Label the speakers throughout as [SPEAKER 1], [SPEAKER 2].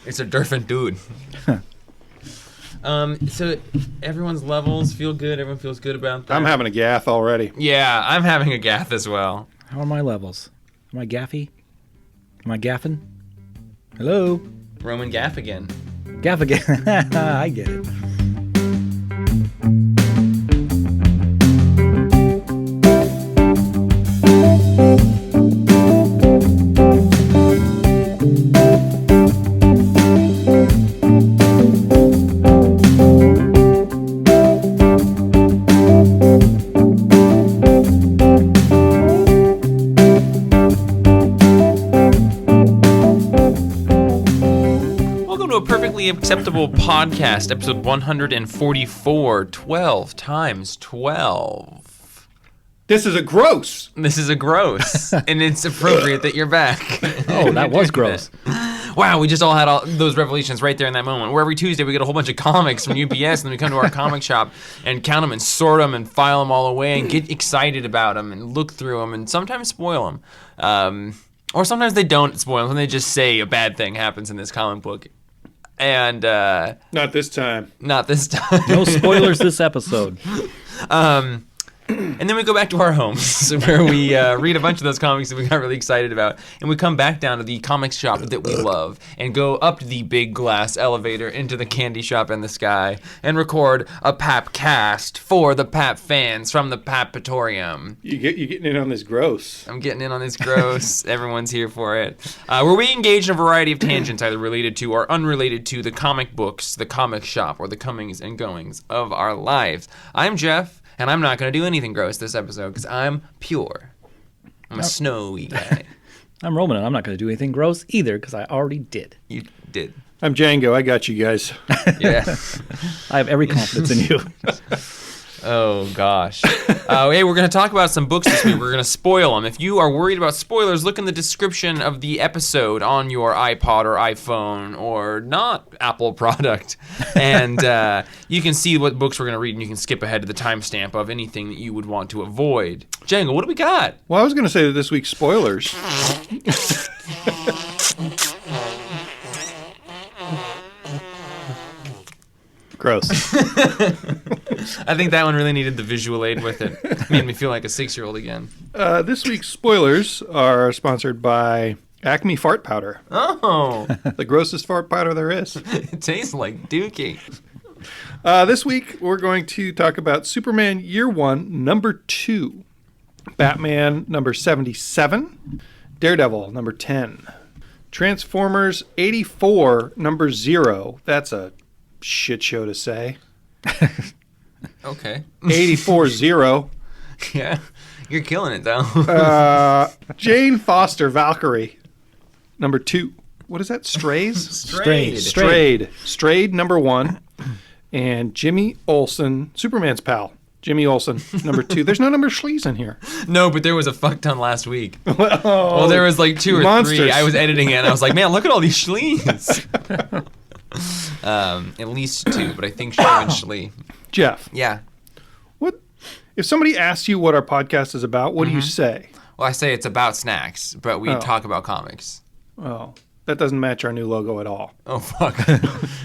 [SPEAKER 1] It's a different dude. So everyone's levels feel good. Everyone feels good about that.
[SPEAKER 2] I'm having a gaff already.
[SPEAKER 1] Yeah, I'm having a gaff as well.
[SPEAKER 3] How are my levels? Am I gaffy? Am I gaffing? Hello?
[SPEAKER 1] Roman gaff again.
[SPEAKER 3] Gaff again. I get it.
[SPEAKER 1] Acceptable podcast, episode 144, 12 times 12.
[SPEAKER 2] This is a gross.
[SPEAKER 1] This is a gross, and it's appropriate that you're back.
[SPEAKER 3] Oh, that was gross.
[SPEAKER 1] Wow, we just all had all those revelations right there in that moment. Where every Tuesday we get a whole bunch of comics from UPS, and then we come to our comic shop and count them and sort them and file them all away and get excited about them and look through them and sometimes spoil them. Or sometimes they don't spoil them, and they just say a bad thing happens in this comic book. And
[SPEAKER 2] not this time.
[SPEAKER 1] Not this time.
[SPEAKER 3] No spoilers this episode.
[SPEAKER 1] And then we go back to our homes where we read a bunch of those comics that we got really excited about, and we come back down to the comic shop that we love and go up the big glass elevator into the candy shop in the sky and record a PAP cast for the PAP fans from the PAPatorium.
[SPEAKER 2] You getting in on this gross.
[SPEAKER 1] I'm getting in on this gross. Everyone's here for it. Where we engage in a variety of tangents, either related to or unrelated to the comic books, the comic shop, or the comings and goings of our lives. I'm Jeff. And I'm not going to do anything gross this episode because I'm pure. I'm a snowy guy.
[SPEAKER 3] I'm Roman, and I'm not going to do anything gross either because I already did.
[SPEAKER 1] You did.
[SPEAKER 2] I'm Django. I got you guys.
[SPEAKER 1] Yeah.
[SPEAKER 3] I have every confidence in you.
[SPEAKER 1] Oh, gosh. Hey, we're going to talk about some books this week. We're going to spoil them. If you are worried about spoilers, look in the description of the episode on your iPod or iPhone or not Apple product. And you can see what books we're going to read, and you can skip ahead to the timestamp of anything that you would want to avoid. Django, what do we got?
[SPEAKER 2] Well, I was going to say that this week's spoilers. Gross.
[SPEAKER 1] I think that one really needed the visual aid with it. It made me feel like a 6-year-old again.
[SPEAKER 2] This week's spoilers are sponsored by Acme Fart Powder.
[SPEAKER 1] Oh.
[SPEAKER 2] The grossest fart powder there is.
[SPEAKER 1] It tastes like dookie.
[SPEAKER 2] This week, we're going to talk about Superman Year 1, number 2. Batman, number 77. Daredevil, number 10. Transformers 84, number 0. That's a shit show to say.
[SPEAKER 1] Okay.
[SPEAKER 2] 84-0.
[SPEAKER 1] Yeah, you're killing it though.
[SPEAKER 2] Jane Foster, Valkyrie, number 2. What is that? Strays? Strayed, number 1. And Jimmy Olsen, Superman's pal. Jimmy Olsen, number 2. There's no number Schlees in here.
[SPEAKER 1] No, but there was a fuck ton last week. Well, there was like 2 or
[SPEAKER 2] monsters.
[SPEAKER 1] 3. I was editing it and I was like, man, look at all these Schlees. At least 2, but I think Sean Schlee.
[SPEAKER 2] Jeff.
[SPEAKER 1] Yeah.
[SPEAKER 2] What if somebody asks you what our podcast is about? What do you say?
[SPEAKER 1] Well, I say it's about snacks, but we talk about comics.
[SPEAKER 2] Oh, that doesn't match our new logo at all.
[SPEAKER 1] Oh fuck!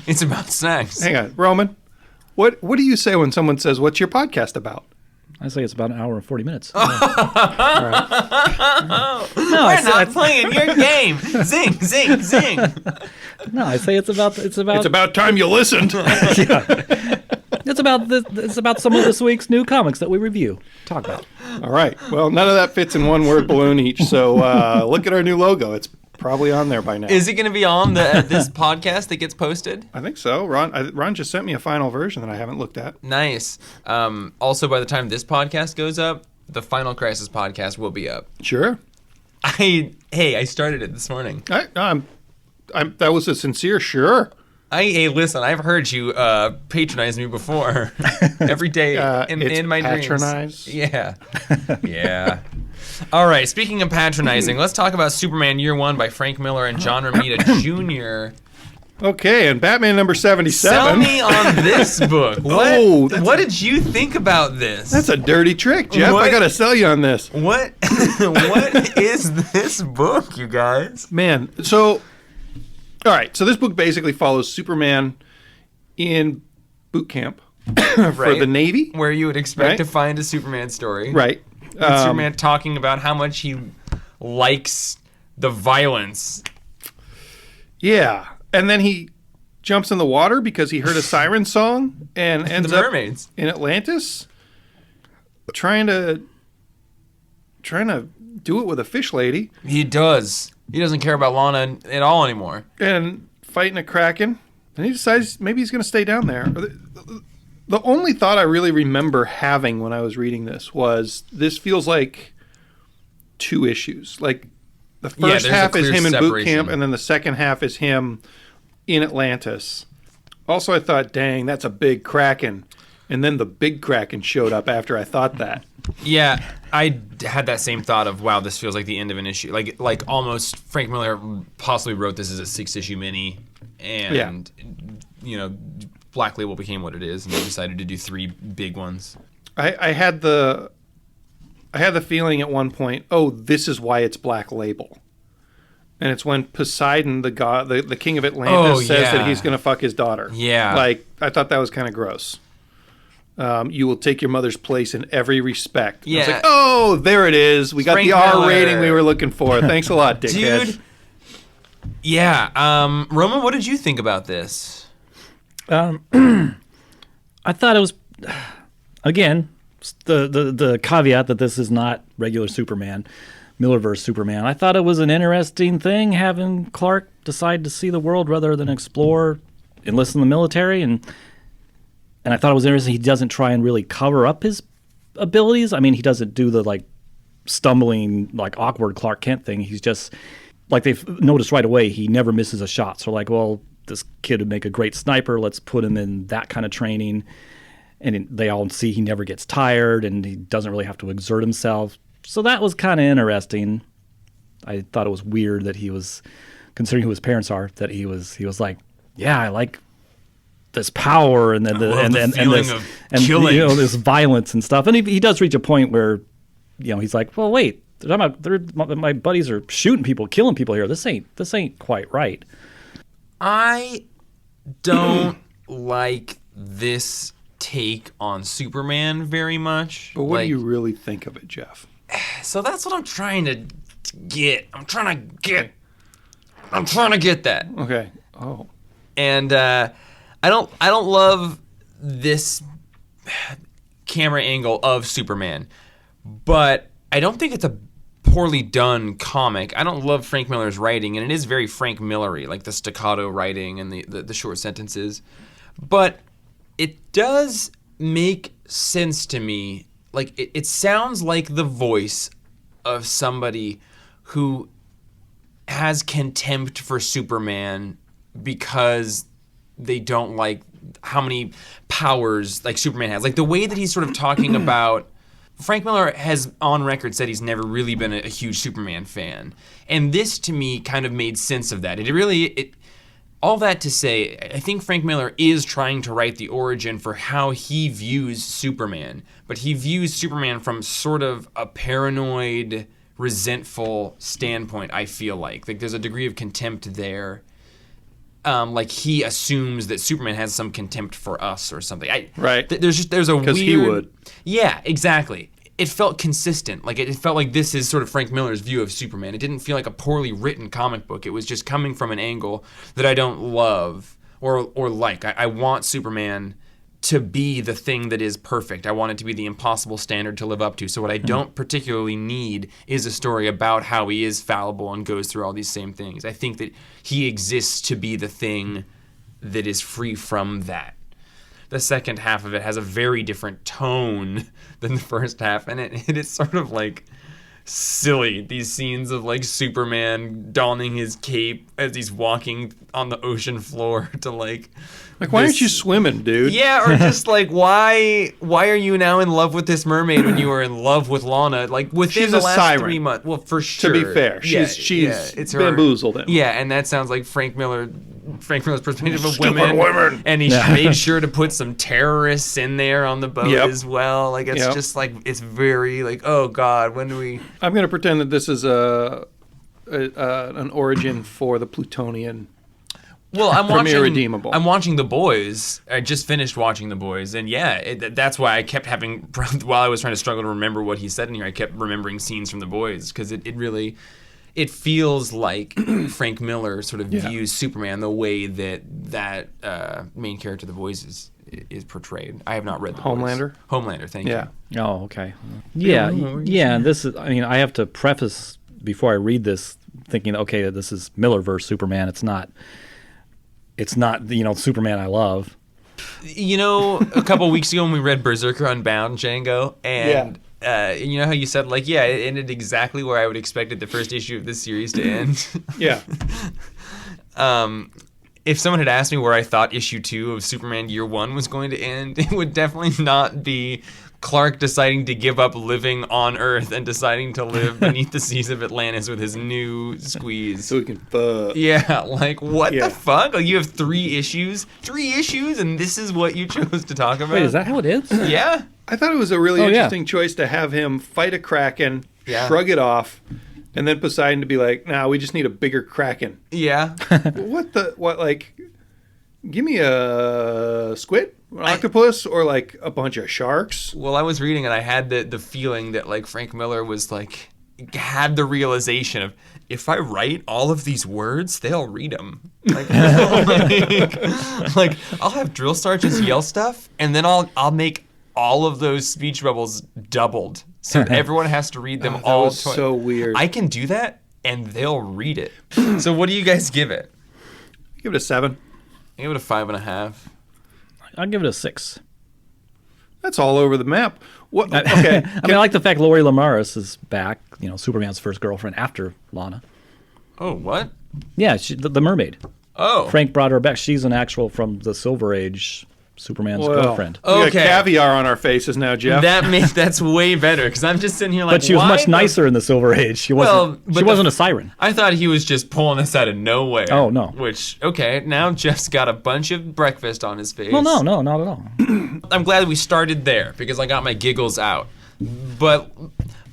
[SPEAKER 1] It's about snacks.
[SPEAKER 2] Hang on, Roman. What do you say when someone says, "What's your podcast about?"
[SPEAKER 3] I say it's about an hour and 40 minutes.
[SPEAKER 1] We're not playing your game. Zing, zing, zing.
[SPEAKER 3] No, I say it's about
[SPEAKER 2] time you listened.
[SPEAKER 3] It's about some of this week's new comics that we review. Talk about.
[SPEAKER 2] All right. Well, none of that fits in one word balloon each. So look at our new logo. It's probably on there by now.
[SPEAKER 1] Is it going to be on this podcast that gets posted?
[SPEAKER 2] I think so. Ron just sent me a final version that I haven't looked at.
[SPEAKER 1] Nice. Also, by the time this podcast goes up, the Final Crisis podcast will be up.
[SPEAKER 2] Sure.
[SPEAKER 1] I started it this morning.
[SPEAKER 2] That was a sincere sure.
[SPEAKER 1] Hey, listen, I've heard you patronize me before. Every day in my
[SPEAKER 2] patronize.
[SPEAKER 1] dreams. Yeah. Yeah. All right, speaking of patronizing, let's talk about Superman Year 1 by Frank Miller and John Romita Jr.
[SPEAKER 2] Okay, and Batman number 77.
[SPEAKER 1] Sell me on this book. What did you think about this?
[SPEAKER 2] That's a dirty trick, Jeff. I got to sell you on this.
[SPEAKER 1] What is this book, you guys?
[SPEAKER 2] Man, so All right, so this book basically follows Superman in boot camp for
[SPEAKER 1] Right.
[SPEAKER 2] the Navy.
[SPEAKER 1] Where you would expect
[SPEAKER 2] Right.
[SPEAKER 1] to find a Superman story.
[SPEAKER 2] Right.
[SPEAKER 1] With Superman talking about how much he likes the violence.
[SPEAKER 2] Yeah. And then he jumps in the water because he heard a siren song and ends
[SPEAKER 1] The
[SPEAKER 2] up
[SPEAKER 1] mermaids.
[SPEAKER 2] in Atlantis trying to do it with a fish lady
[SPEAKER 1] He does. He doesn't care about Lana at all anymore.
[SPEAKER 2] and fighting a kraken. And he decides maybe he's going to stay down there. The only thought I really remember having when I was reading this was this feels like 2 issues. Like the first
[SPEAKER 1] there's a
[SPEAKER 2] half is
[SPEAKER 1] clear
[SPEAKER 2] him in boot
[SPEAKER 1] separation.
[SPEAKER 2] camp, and then the second half is him in Atlantis. Also, I thought, dang, that's a big kraken. And then the big kraken showed up after I thought that.
[SPEAKER 1] Yeah, I had that same thought of, wow, this feels like the end of an issue. Like almost Frank Miller possibly wrote this as a 6-issue mini, and Black Label became what it is, and they decided to do 3 big ones.
[SPEAKER 2] I had the feeling at one point, oh, this is why it's Black Label. And it's when Poseidon, the god, the king of Atlantis, says that he's going to fuck his daughter.
[SPEAKER 1] Yeah.
[SPEAKER 2] Like, I thought that was kind of gross. You will take your mother's place in every respect.
[SPEAKER 1] Yeah.
[SPEAKER 2] I was like, oh, there it is. We got
[SPEAKER 1] Frank
[SPEAKER 2] the R
[SPEAKER 1] Miller.
[SPEAKER 2] rating we were looking for. Thanks a lot, dickhead.
[SPEAKER 1] Dude. Yeah. Roman, what did you think about this?
[SPEAKER 3] I thought it was, again, the caveat that this is not regular Superman, Millerverse Superman. I thought it was an interesting thing having Clark decide to see the world rather than explore, enlist in the military, and I thought it was interesting he doesn't try and really cover up his abilities. I mean, he doesn't do the stumbling, awkward Clark Kent thing. He's just, they've noticed right away, he never misses a shot. So well, this kid would make a great sniper. Let's put him in that kind of training. And they all see he never gets tired and he doesn't really have to exert himself. So that was kind of interesting. I thought it was weird that he was, considering who his parents are, that he was like, yeah, I like this power and then this violence and stuff. And he does reach a point where, he's like, well, wait, my buddies are shooting people, killing people here. This ain't quite right.
[SPEAKER 1] I don't like this take on Superman very much.
[SPEAKER 2] But what do you really think of it, Jeff?
[SPEAKER 1] So that's what I'm trying to get. I'm trying to get that.
[SPEAKER 2] Okay. Oh.
[SPEAKER 1] And I don't love this camera angle of Superman, but I don't think it's a poorly done comic. I don't love Frank Miller's writing, and it is very Frank Miller-y, like the staccato writing and the short sentences. But it does make sense to me. Like, it sounds like the voice of somebody who has contempt for Superman because they don't like how many powers like Superman has. Like the way that he's sort of talking about, Frank Miller has on record said he's never really been a huge Superman fan. And this to me kind of made sense of that. All that to say, I think Frank Miller is trying to write the origin for how he views Superman, but he views Superman from sort of a paranoid, resentful standpoint, I feel like. Like there's a degree of contempt there. Like he assumes that Superman has some contempt for us or something.
[SPEAKER 2] Right.
[SPEAKER 1] There's a weird...
[SPEAKER 2] Because he would.
[SPEAKER 1] Yeah, exactly. It felt consistent. Like it felt like this is sort of Frank Miller's view of Superman. It didn't feel like a poorly written comic book. It was just coming from an angle that I don't love or like. I want Superman to be the thing that is perfect. I want it to be the impossible standard to live up to. So what I don't particularly need is a story about how he is fallible and goes through all these same things. I think that he exists to be the thing that is free from that. The second half of it has a very different tone than the first half, and it is sort of like silly. These scenes of like Superman donning his cape as he's walking on the ocean floor to like
[SPEAKER 2] why aren't you swimming, dude?
[SPEAKER 1] Yeah, or just like why are you now in love with this mermaid when you were in love with Lana? Like within
[SPEAKER 2] She's
[SPEAKER 1] the
[SPEAKER 2] a
[SPEAKER 1] last
[SPEAKER 2] siren.
[SPEAKER 1] 3 months. Well, for sure.
[SPEAKER 2] To be fair, she's
[SPEAKER 1] it's her.
[SPEAKER 2] bamboozled him.
[SPEAKER 1] Yeah, and that sounds like Frank Miller's perspective of
[SPEAKER 2] Stupid
[SPEAKER 1] women. And he made sure to put some terrorists in there on the boat as well. Like it's just like it's very like, oh God, when do we?
[SPEAKER 2] I'm going to pretend that this is an origin for the Plutonian
[SPEAKER 1] Well, I'm
[SPEAKER 2] from
[SPEAKER 1] watching.
[SPEAKER 2] Irredeemable.
[SPEAKER 1] I'm watching The Boys. I just finished watching The Boys, and yeah, that's why I kept having. While I was trying to struggle to remember what he said in here, I kept remembering scenes from The Boys because it really, it feels like Frank Miller sort of views Superman the way that main character of The Boys is portrayed. I have not read The
[SPEAKER 2] Homelander?
[SPEAKER 1] Boys. Homelander, thank you.
[SPEAKER 3] Oh, okay. Yeah. And this is. I mean, I have to preface before I read this, thinking, okay, this is Millerverse Superman. It's not. It's not, Superman I love.
[SPEAKER 1] You know, a couple weeks ago when we read Berserker Unbound, Django, and you know how you said, like, yeah, it ended exactly where I would expected the first issue of this series to end?
[SPEAKER 2] Yeah.
[SPEAKER 1] If someone had asked me where I thought issue 2 of Superman Year 1 was going to end, it would definitely not be Clark deciding to give up living on Earth and deciding to live beneath the seas of Atlantis with his new squeeze.
[SPEAKER 2] So we can fuck.
[SPEAKER 1] Yeah, like, what the fuck? Like, you have 3 issues? 3 issues, and this is what you chose to talk about?
[SPEAKER 3] Wait, is that how it is?
[SPEAKER 1] Yeah.
[SPEAKER 2] I thought it was a really interesting choice to have him fight a Kraken, shrug it off, and then Poseidon to be like, nah, we just need a bigger Kraken.
[SPEAKER 1] Yeah.
[SPEAKER 2] Give me a squid? An octopus? Or like a bunch of sharks?
[SPEAKER 1] Well, I was reading and I had the feeling that like Frank Miller was like, had the realization of, if I write all of these words, they'll read them. Like, like I'll have Drill Star just yell stuff, and then I'll make all of those speech bubbles doubled, so everyone has to read them all.
[SPEAKER 2] That was so weird.
[SPEAKER 1] I can do that, and they'll read it. So what do you guys give it?
[SPEAKER 2] Give it a 7.
[SPEAKER 1] I give it a 5.5.
[SPEAKER 3] I'll give it a 6.
[SPEAKER 2] That's all over the map. What? Okay.
[SPEAKER 3] I mean, I like the fact Lori Lamaris is back. Superman's first girlfriend after Lana.
[SPEAKER 1] Oh, what?
[SPEAKER 3] Yeah, the mermaid.
[SPEAKER 1] Oh.
[SPEAKER 3] Frank brought her back. She's an actual from the Silver Age Superman's girlfriend.
[SPEAKER 2] We got caviar on our faces now, Jeff.
[SPEAKER 1] That's way better, because I'm just sitting here like,
[SPEAKER 3] but she was much nicer in the Silver Age. She wasn't. She wasn't a siren.
[SPEAKER 1] I thought he was just pulling this out of nowhere.
[SPEAKER 3] Oh no.
[SPEAKER 1] Which now Jeff's got a bunch of breakfast on his face.
[SPEAKER 3] Well, no, not at all.
[SPEAKER 1] I'm glad we started there because I got my giggles out. But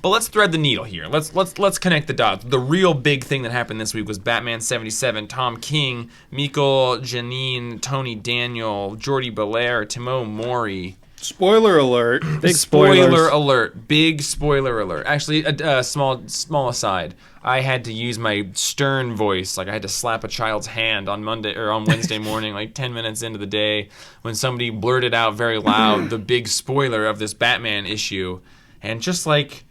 [SPEAKER 1] let's thread the needle here. Let's connect the dots. The real big thing that happened this week was Batman 77. Tom King, Michael Janine, Tony Daniel, Jordi Belair, Timo Mori.
[SPEAKER 2] Spoiler alert.
[SPEAKER 3] Big
[SPEAKER 1] Spoiler alert. Big spoiler alert. Actually, a small aside. I had to use my stern voice. Like, I had to slap a child's hand on Wednesday morning, like 10 minutes into the day, when somebody blurted out very loud the big spoiler of this Batman issue. And just like,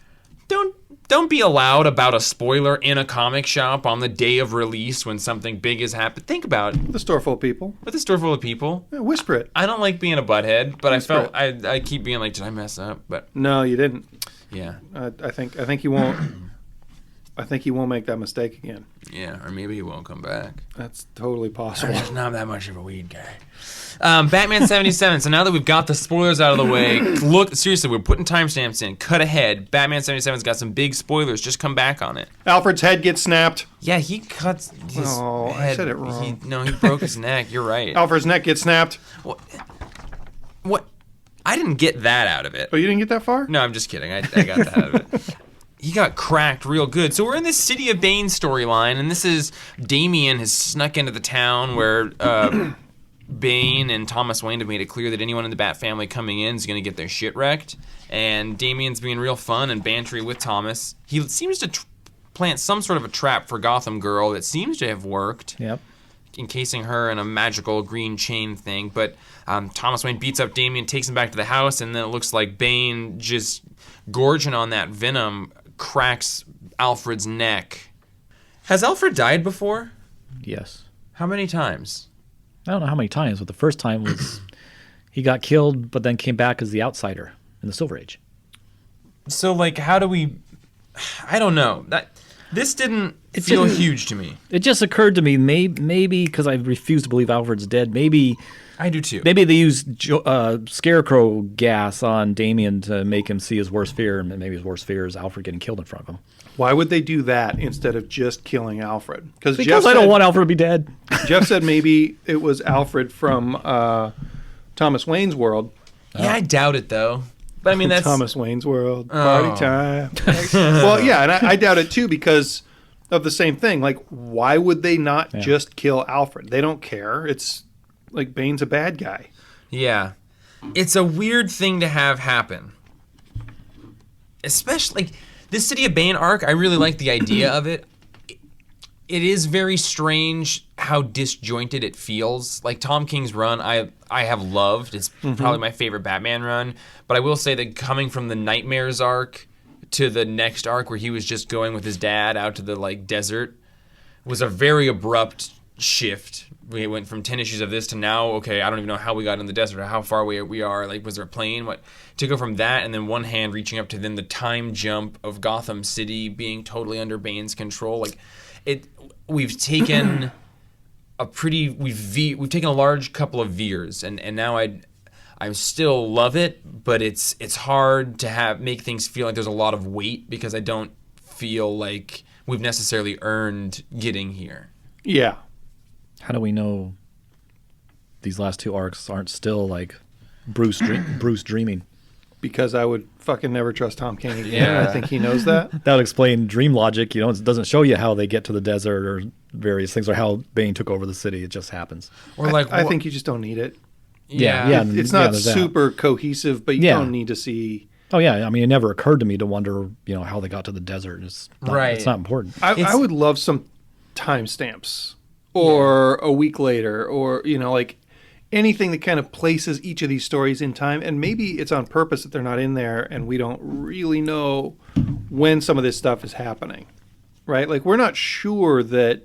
[SPEAKER 1] don't be allowed about a spoiler in a comic shop on the day of release when something big has happened. Think about it.
[SPEAKER 2] The store full of people.
[SPEAKER 1] With a store full of people.
[SPEAKER 2] Yeah, whisper it.
[SPEAKER 1] I don't like being a butthead, but I keep being like, did I mess up? But
[SPEAKER 2] no, you didn't.
[SPEAKER 1] Yeah.
[SPEAKER 2] I think you won't. I think he won't make that mistake again.
[SPEAKER 1] Yeah, or maybe he won't come back.
[SPEAKER 2] That's totally possible.
[SPEAKER 1] I'm just not that much of a weed guy. Batman 77. So now that we've got the spoilers out of the way, look, seriously, we're putting timestamps in. Cut ahead. Batman 77's got some big spoilers. Just come back on it.
[SPEAKER 2] Alfred's head gets snapped.
[SPEAKER 1] Yeah, he cuts his head.
[SPEAKER 2] I said it wrong.
[SPEAKER 1] He broke his neck. You're right.
[SPEAKER 2] Alfred's neck gets snapped.
[SPEAKER 1] What? I didn't get that out of it.
[SPEAKER 2] Oh, you didn't get that far?
[SPEAKER 1] No, I'm just kidding. I got that out of it. He got cracked real good. So we're in this City of Bane storyline, and this is Damian has snuck into the town where Bane and Thomas Wayne have made it clear that anyone in the Bat family coming in is going to get their shit wrecked. And Damian's being real fun and bantery with Thomas. He seems to plant some sort of a trap for Gotham Girl that seems to have worked.
[SPEAKER 3] Yep.
[SPEAKER 1] Encasing her in a magical green chain thing. But Thomas Wayne beats up Damian, takes him back to the house, and then it looks like Bane, just gorging on that venom, cracks Alfred's neck. Has Alfred died before?
[SPEAKER 3] Yes.
[SPEAKER 1] How many times?
[SPEAKER 3] I don't know how many times, but the first time was he got killed, but then came back as the outsider in the Silver Age.
[SPEAKER 1] So, like, how do we... I don't know. This didn't feel huge to me.
[SPEAKER 3] It just occurred to me, maybe because I refuse to believe Alfred's dead, maybe...
[SPEAKER 1] I do too.
[SPEAKER 3] Maybe they used scarecrow gas on Damian to make him see his worst fear, and maybe his worst fear is Alfred getting killed in front of him.
[SPEAKER 2] Why would they do that instead of just killing Alfred?
[SPEAKER 3] Because I don't want Alfred to be dead.
[SPEAKER 2] Jeff said maybe it was Alfred from Thomas Wayne's World.
[SPEAKER 1] Yeah, I doubt it, though. But I mean, that's...
[SPEAKER 2] Thomas Wayne's World, party time. Well, yeah, and I doubt it, too, because of the same thing. Like, why would they not just kill Alfred? They don't care. It's like Bane's a bad guy.
[SPEAKER 1] Yeah. It's a weird thing to have happen. Especially, like, this City of Bane arc, I really like the idea of it. It is very strange how disjointed it feels. Like, Tom King's run, I have loved. It's probably my favorite Batman run. But I will say that coming from the Nightmares arc to the next arc where he was just going with his dad out to the, like, desert was a very abrupt shift. We went from 10 issues of this to now, okay, I don't even know how we got in the desert or how far away we are. Like, was there a plane? What? To go from that and then one hand reaching up to then the time jump of Gotham City being totally under Bane's control. Like, we've taken we've taken a large couple of veers, and now I still love it, but it's hard to make things feel like there's a lot of weight because I don't feel like we've necessarily earned getting here.
[SPEAKER 2] Yeah.
[SPEAKER 3] How do we know these last two arcs aren't still like Bruce dreaming?
[SPEAKER 2] Because I would fucking never trust Tom King again.
[SPEAKER 1] Yeah.
[SPEAKER 2] I think he knows that.
[SPEAKER 3] That would explain dream logic. You know, it doesn't show you how they get to the desert or various things or how Bane took over the city. It just happens.
[SPEAKER 1] Or like
[SPEAKER 2] I think you just don't need it.
[SPEAKER 1] Yeah.
[SPEAKER 2] It's not super cohesive, but you don't need to see.
[SPEAKER 3] Oh yeah, I mean, it never occurred to me to wonder, how they got to the desert. It's not important.
[SPEAKER 2] I would love some timestamps or a week later, or like anything that kind of places each of these stories in time. And maybe it's on purpose that they're not in there, and we don't really know when some of this stuff is happening, right? Like, we're not sure that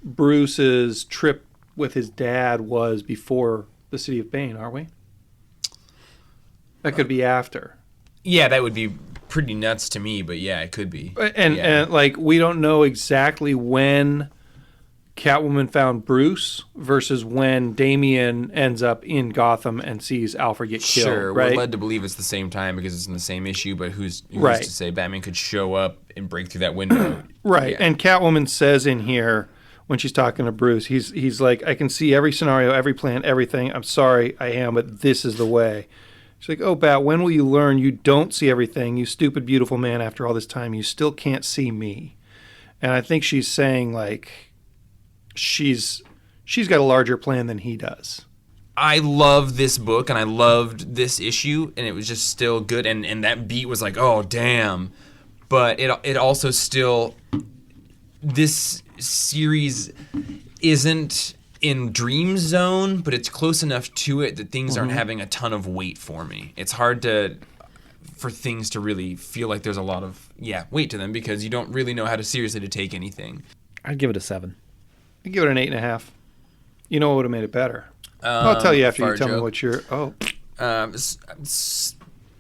[SPEAKER 2] Bruce's trip with his dad was before the City of Bane, are we? That could be after.
[SPEAKER 1] Yeah, that would be pretty nuts to me, but yeah, it could be.
[SPEAKER 2] And like, we don't know exactly when Catwoman found Bruce versus when Damian ends up in Gotham and sees Alfred get killed.
[SPEAKER 1] Sure,
[SPEAKER 2] right?
[SPEAKER 1] we're led to believe it's the same time because it's in the same issue, but who's
[SPEAKER 2] right.
[SPEAKER 1] to say Batman could show up and break through that window?
[SPEAKER 2] Right,
[SPEAKER 1] Yeah.
[SPEAKER 2] and Catwoman says in here, when she's talking to Bruce, he's like, I can see every scenario, every plan, everything. I'm sorry, I am, but this is the way. She's like, oh, Bat, when will you learn you don't see everything? You stupid, beautiful man, after all this time, you still can't see me. And I think she's saying, like, she's got a larger plan than he does.
[SPEAKER 1] I love this book, and I loved this issue, and it was just still good, and that beat was like, oh, damn. But it also still, this series isn't in Dream Zone, but it's close enough to it that things aren't having a ton of weight for me. It's hard for things to really feel like there's a lot of weight to them because you don't really know how to seriously to take anything.
[SPEAKER 3] I'd give it a 7.
[SPEAKER 2] I'd give it an 8.5. You know what would have made it better? I'll tell you after you tell me what you're... Oh.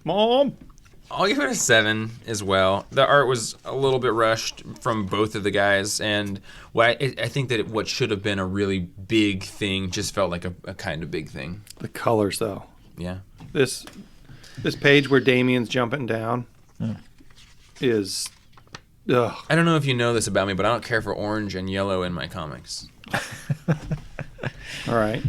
[SPEAKER 2] Mom!
[SPEAKER 1] I'll give it a 7 as well. The art was a little bit rushed from both of the guys, and I think that what should have been a really big thing just felt like a kind of big thing.
[SPEAKER 2] The colors, though.
[SPEAKER 1] Yeah.
[SPEAKER 2] This page where Damian's jumping down is... Ugh.
[SPEAKER 1] I don't know if you know this about me, but I don't care for orange and yellow in my comics.
[SPEAKER 2] All right.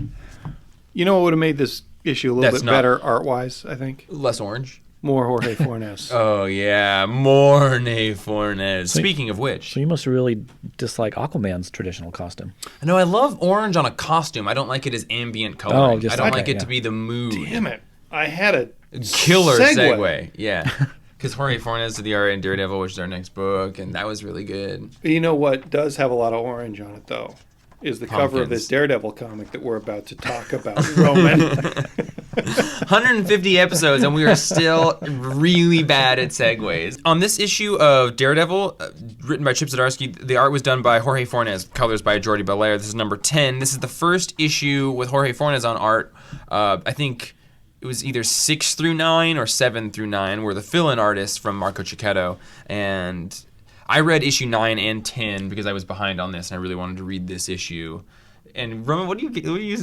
[SPEAKER 2] You know what would have made this issue a little bit better art-wise, I think?
[SPEAKER 1] Less orange?
[SPEAKER 2] More Jorge Fornes.
[SPEAKER 1] Oh, yeah. More Fornes. Speaking of which.
[SPEAKER 3] So you must really dislike Aquaman's traditional costume.
[SPEAKER 1] No, I love orange on a costume. I don't like it as ambient coloring. I don't like it to be the mood.
[SPEAKER 2] Damn it. I had a
[SPEAKER 1] killer segue. Yeah. Because Jorge Fornes did the art in Daredevil, which is our next book, and that was really good.
[SPEAKER 2] You know what does have a lot of orange on it, though? Is the cover of this Daredevil comic that we're about to talk about, Roman.
[SPEAKER 1] 150 episodes, and we are still really bad at segues. On this issue of Daredevil, written by Chip Zdarsky, the art was done by Jorge Fornes, colors by Jordi Belair. This is number 10. This is the first issue with Jorge Fornes on art. I think it was either 6 through 9 or 7 through 9 were the fill-in artists from Marco Cicchetto, and I read issue 9 and 10 because I was behind on this, and I really wanted to read this issue. And Roman, what are you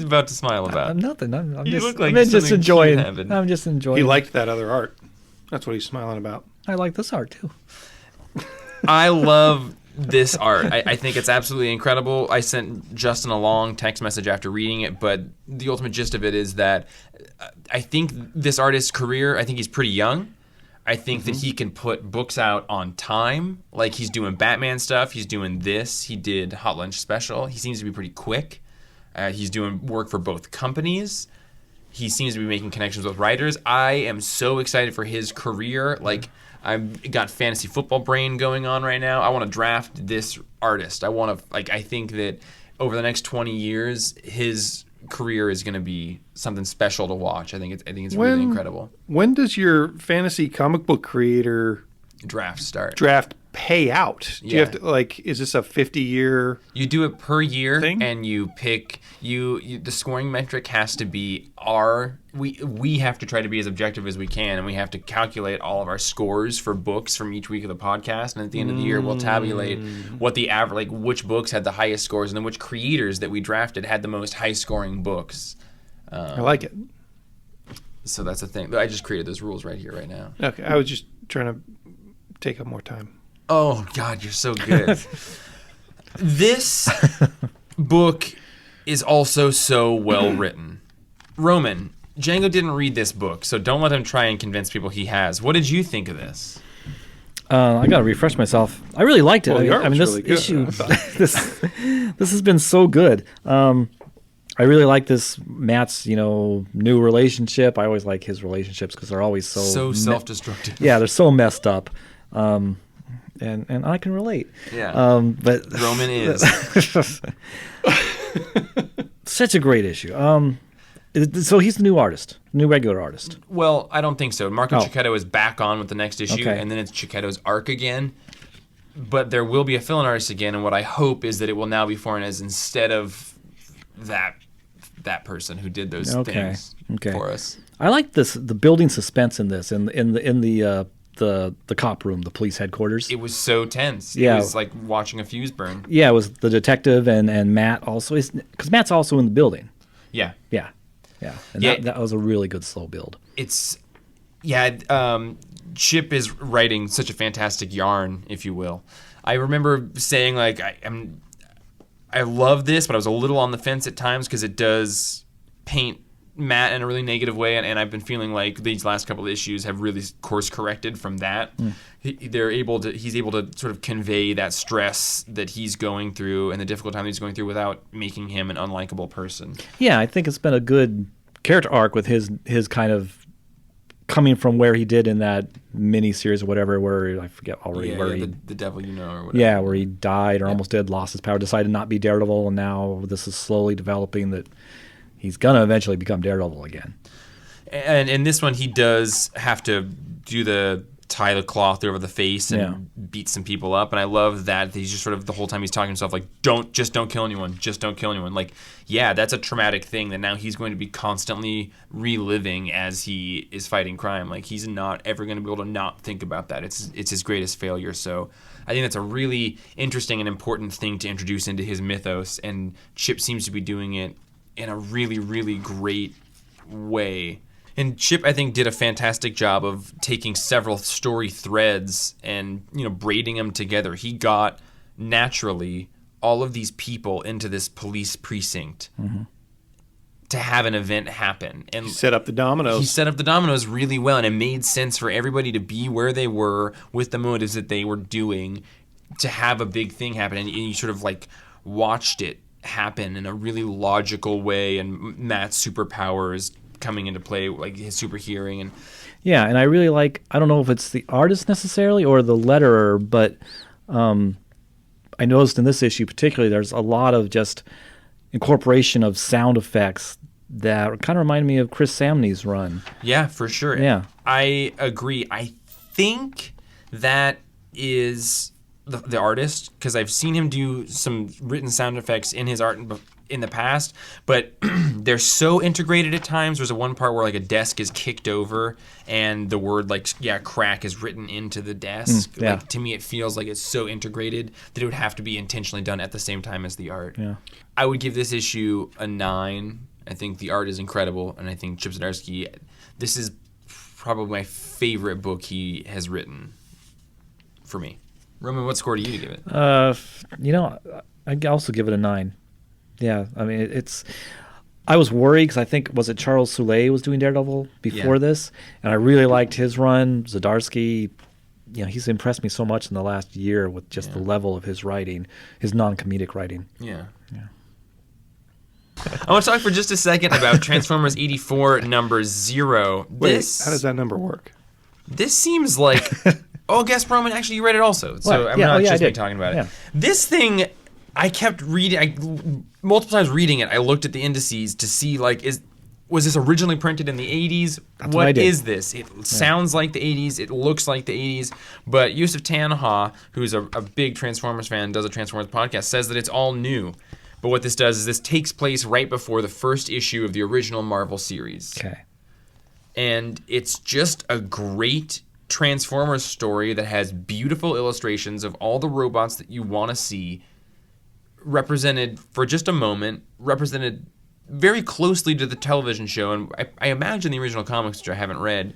[SPEAKER 1] about to smile about?
[SPEAKER 3] Nothing. I'm
[SPEAKER 1] just
[SPEAKER 3] enjoying.
[SPEAKER 1] happened.
[SPEAKER 3] I'm just enjoying.
[SPEAKER 2] He liked that other art. That's what he's smiling about.
[SPEAKER 3] I like this art too.
[SPEAKER 1] I love this art. I think it's absolutely incredible. I sent Justin a long text message after reading it, but the ultimate gist of it is that I think this artist's career, I think he's pretty young. I think that he can put books out on time. Like, he's doing Batman stuff. He's doing this. He did Hot Lunch Special. He seems to be pretty quick. He's doing work for both companies. He seems to be making connections with writers. I am so excited for his career. Like, I've got fantasy football brain going on right now. I want to draft this artist. I think that over the next 20 years, his career is going to be something special to watch. I think it's really incredible.
[SPEAKER 2] When does your fantasy comic book creator
[SPEAKER 1] draft
[SPEAKER 2] pay out? Do you have to, is this a 50-year?
[SPEAKER 1] You do it per year
[SPEAKER 2] thing?
[SPEAKER 1] And you pick the scoring metric has to be we have to try to be as objective as we can, and we have to calculate all of our scores for books from each week of the podcast, and at the end of the year we'll tabulate what the average, which books had the highest scores, and then which creators that we drafted had the most high scoring books.
[SPEAKER 2] I like it.
[SPEAKER 1] So that's the thing. I just created those rules right here, right now.
[SPEAKER 2] Okay, I was just trying to take up more time.
[SPEAKER 1] Oh, God, you're so good. This book is also so well written. Roman, Django didn't read this book, so don't let him try and convince people he has. What did you think of this?
[SPEAKER 3] I got to refresh myself. I really liked it.
[SPEAKER 2] Well,
[SPEAKER 3] this
[SPEAKER 2] really good,
[SPEAKER 3] issue, this has been so good. I really like this Matt's, new relationship. I always like his relationships because they're always so
[SPEAKER 1] self-destructive.
[SPEAKER 3] Yeah, they're so messed up. And I can relate.
[SPEAKER 1] Yeah.
[SPEAKER 3] But
[SPEAKER 1] Roman is
[SPEAKER 3] such a great issue. So he's the new artist, new regular artist.
[SPEAKER 1] Well, I don't think so. Marco Cicchetto is back on with the next issue,
[SPEAKER 3] Okay.
[SPEAKER 1] and then it's Cicchetto's arc again. But there will be a fill-in artist again, and what I hope is that it will now be Fornes instead of that person who did those things for us.
[SPEAKER 3] I like the building suspense in this, in the cop room, the police headquarters.
[SPEAKER 1] It was so tense.
[SPEAKER 3] Yeah.
[SPEAKER 1] It was like watching a fuse burn.
[SPEAKER 3] Yeah, it was the detective and Matt also, because Matt's also in the building.
[SPEAKER 1] Yeah.
[SPEAKER 3] Yeah. And
[SPEAKER 1] Yeah.
[SPEAKER 3] that was a really good slow build.
[SPEAKER 1] Chip is writing such a fantastic yarn, if you will. I remember saying, I love this, but I was a little on the fence at times because it does paint Matt in a really negative way, and I've been feeling like these last couple of issues have really course corrected from that. He's able to sort of convey that stress that he's going through and the difficult time he's going through without making him an unlikable person.
[SPEAKER 3] Yeah, I think it's been a good character arc with his kind of coming from where he did in that mini series or whatever, where I forget already
[SPEAKER 1] the devil or whatever.
[SPEAKER 3] Yeah, where he died or almost did, lost his power, decided to not be Daredevil, and now this is slowly developing that he's gonna eventually become Daredevil again.
[SPEAKER 1] And in this one, he does have to do tie the cloth over the face and beat some people up. And I love that he's just sort of the whole time he's talking to himself like, don't kill anyone. Just don't kill anyone. Like, yeah, that's a traumatic thing that now he's going to be constantly reliving as he is fighting crime. Like, he's not ever going to be able to not think about that. It's his greatest failure. So I think that's a really interesting and important thing to introduce into his mythos. And Chip seems to be doing it in a really, really great way. And Chip, I think, did a fantastic job of taking several story threads and, braiding them together. He got, naturally, all of these people into this police precinct to have an event happen. And
[SPEAKER 2] He set up the dominoes.
[SPEAKER 1] He set up the dominoes really well, and it made sense for everybody to be where they were with the motives that they were doing to have a big thing happen. And you sort of, watched it happen in a really logical way, and Matt's superpowers coming into play, like his super hearing. And
[SPEAKER 3] I really like, I don't know if it's the artist necessarily or the letterer, but I noticed in this issue particularly there's a lot of just incorporation of sound effects that kind of remind me of Chris Samney's run.
[SPEAKER 1] Yeah, for sure.
[SPEAKER 3] Yeah.
[SPEAKER 1] I agree. I think that is the artist, because I've seen him do some written sound effects in his art in the past, but they're so integrated at times. There's one part where a desk is kicked over and the word crack is written into the desk. To me it feels like it's so integrated that it would have to be intentionally done at the same time as the art.
[SPEAKER 3] Yeah.
[SPEAKER 1] I would give this issue a 9. I think the art is incredible, and I think Chip Zdarsky, this is probably my favorite book he has written for me. Roman, what score do you give it?
[SPEAKER 3] I'd also give it a 9. Yeah, I mean, it's I was worried because I think, was it Charles Soule was doing Daredevil before this? And I really liked his run. Zdarsky, he's impressed me so much in the last year with just the level of his writing, his non-comedic writing.
[SPEAKER 1] Yeah. I want to talk for just a second about Transformers 84 number 0.
[SPEAKER 2] Wait, how does that number work?
[SPEAKER 1] This seems like... Oh, guess, Roman, actually, you read it also. So
[SPEAKER 3] What?
[SPEAKER 1] I'm not just
[SPEAKER 3] I
[SPEAKER 1] me
[SPEAKER 3] did.
[SPEAKER 1] talking about it.
[SPEAKER 3] Yeah.
[SPEAKER 1] This thing, I kept reading... multiple times reading it, I looked at the indices to see, was this originally printed in the 80s?
[SPEAKER 3] what I did.
[SPEAKER 1] Is this? It sounds like the 80s. It looks like the 80s. But Yusuf Tanha, who's a big Transformers fan, does a Transformers podcast, says that it's all new. But what this does is this takes place right before the first issue of the original Marvel series.
[SPEAKER 3] Okay.
[SPEAKER 1] And it's just a great Transformers story that has beautiful illustrations of all the robots that you want to see, represented for just a moment, represented very closely to the television show. And I imagine the original comics, which I haven't read,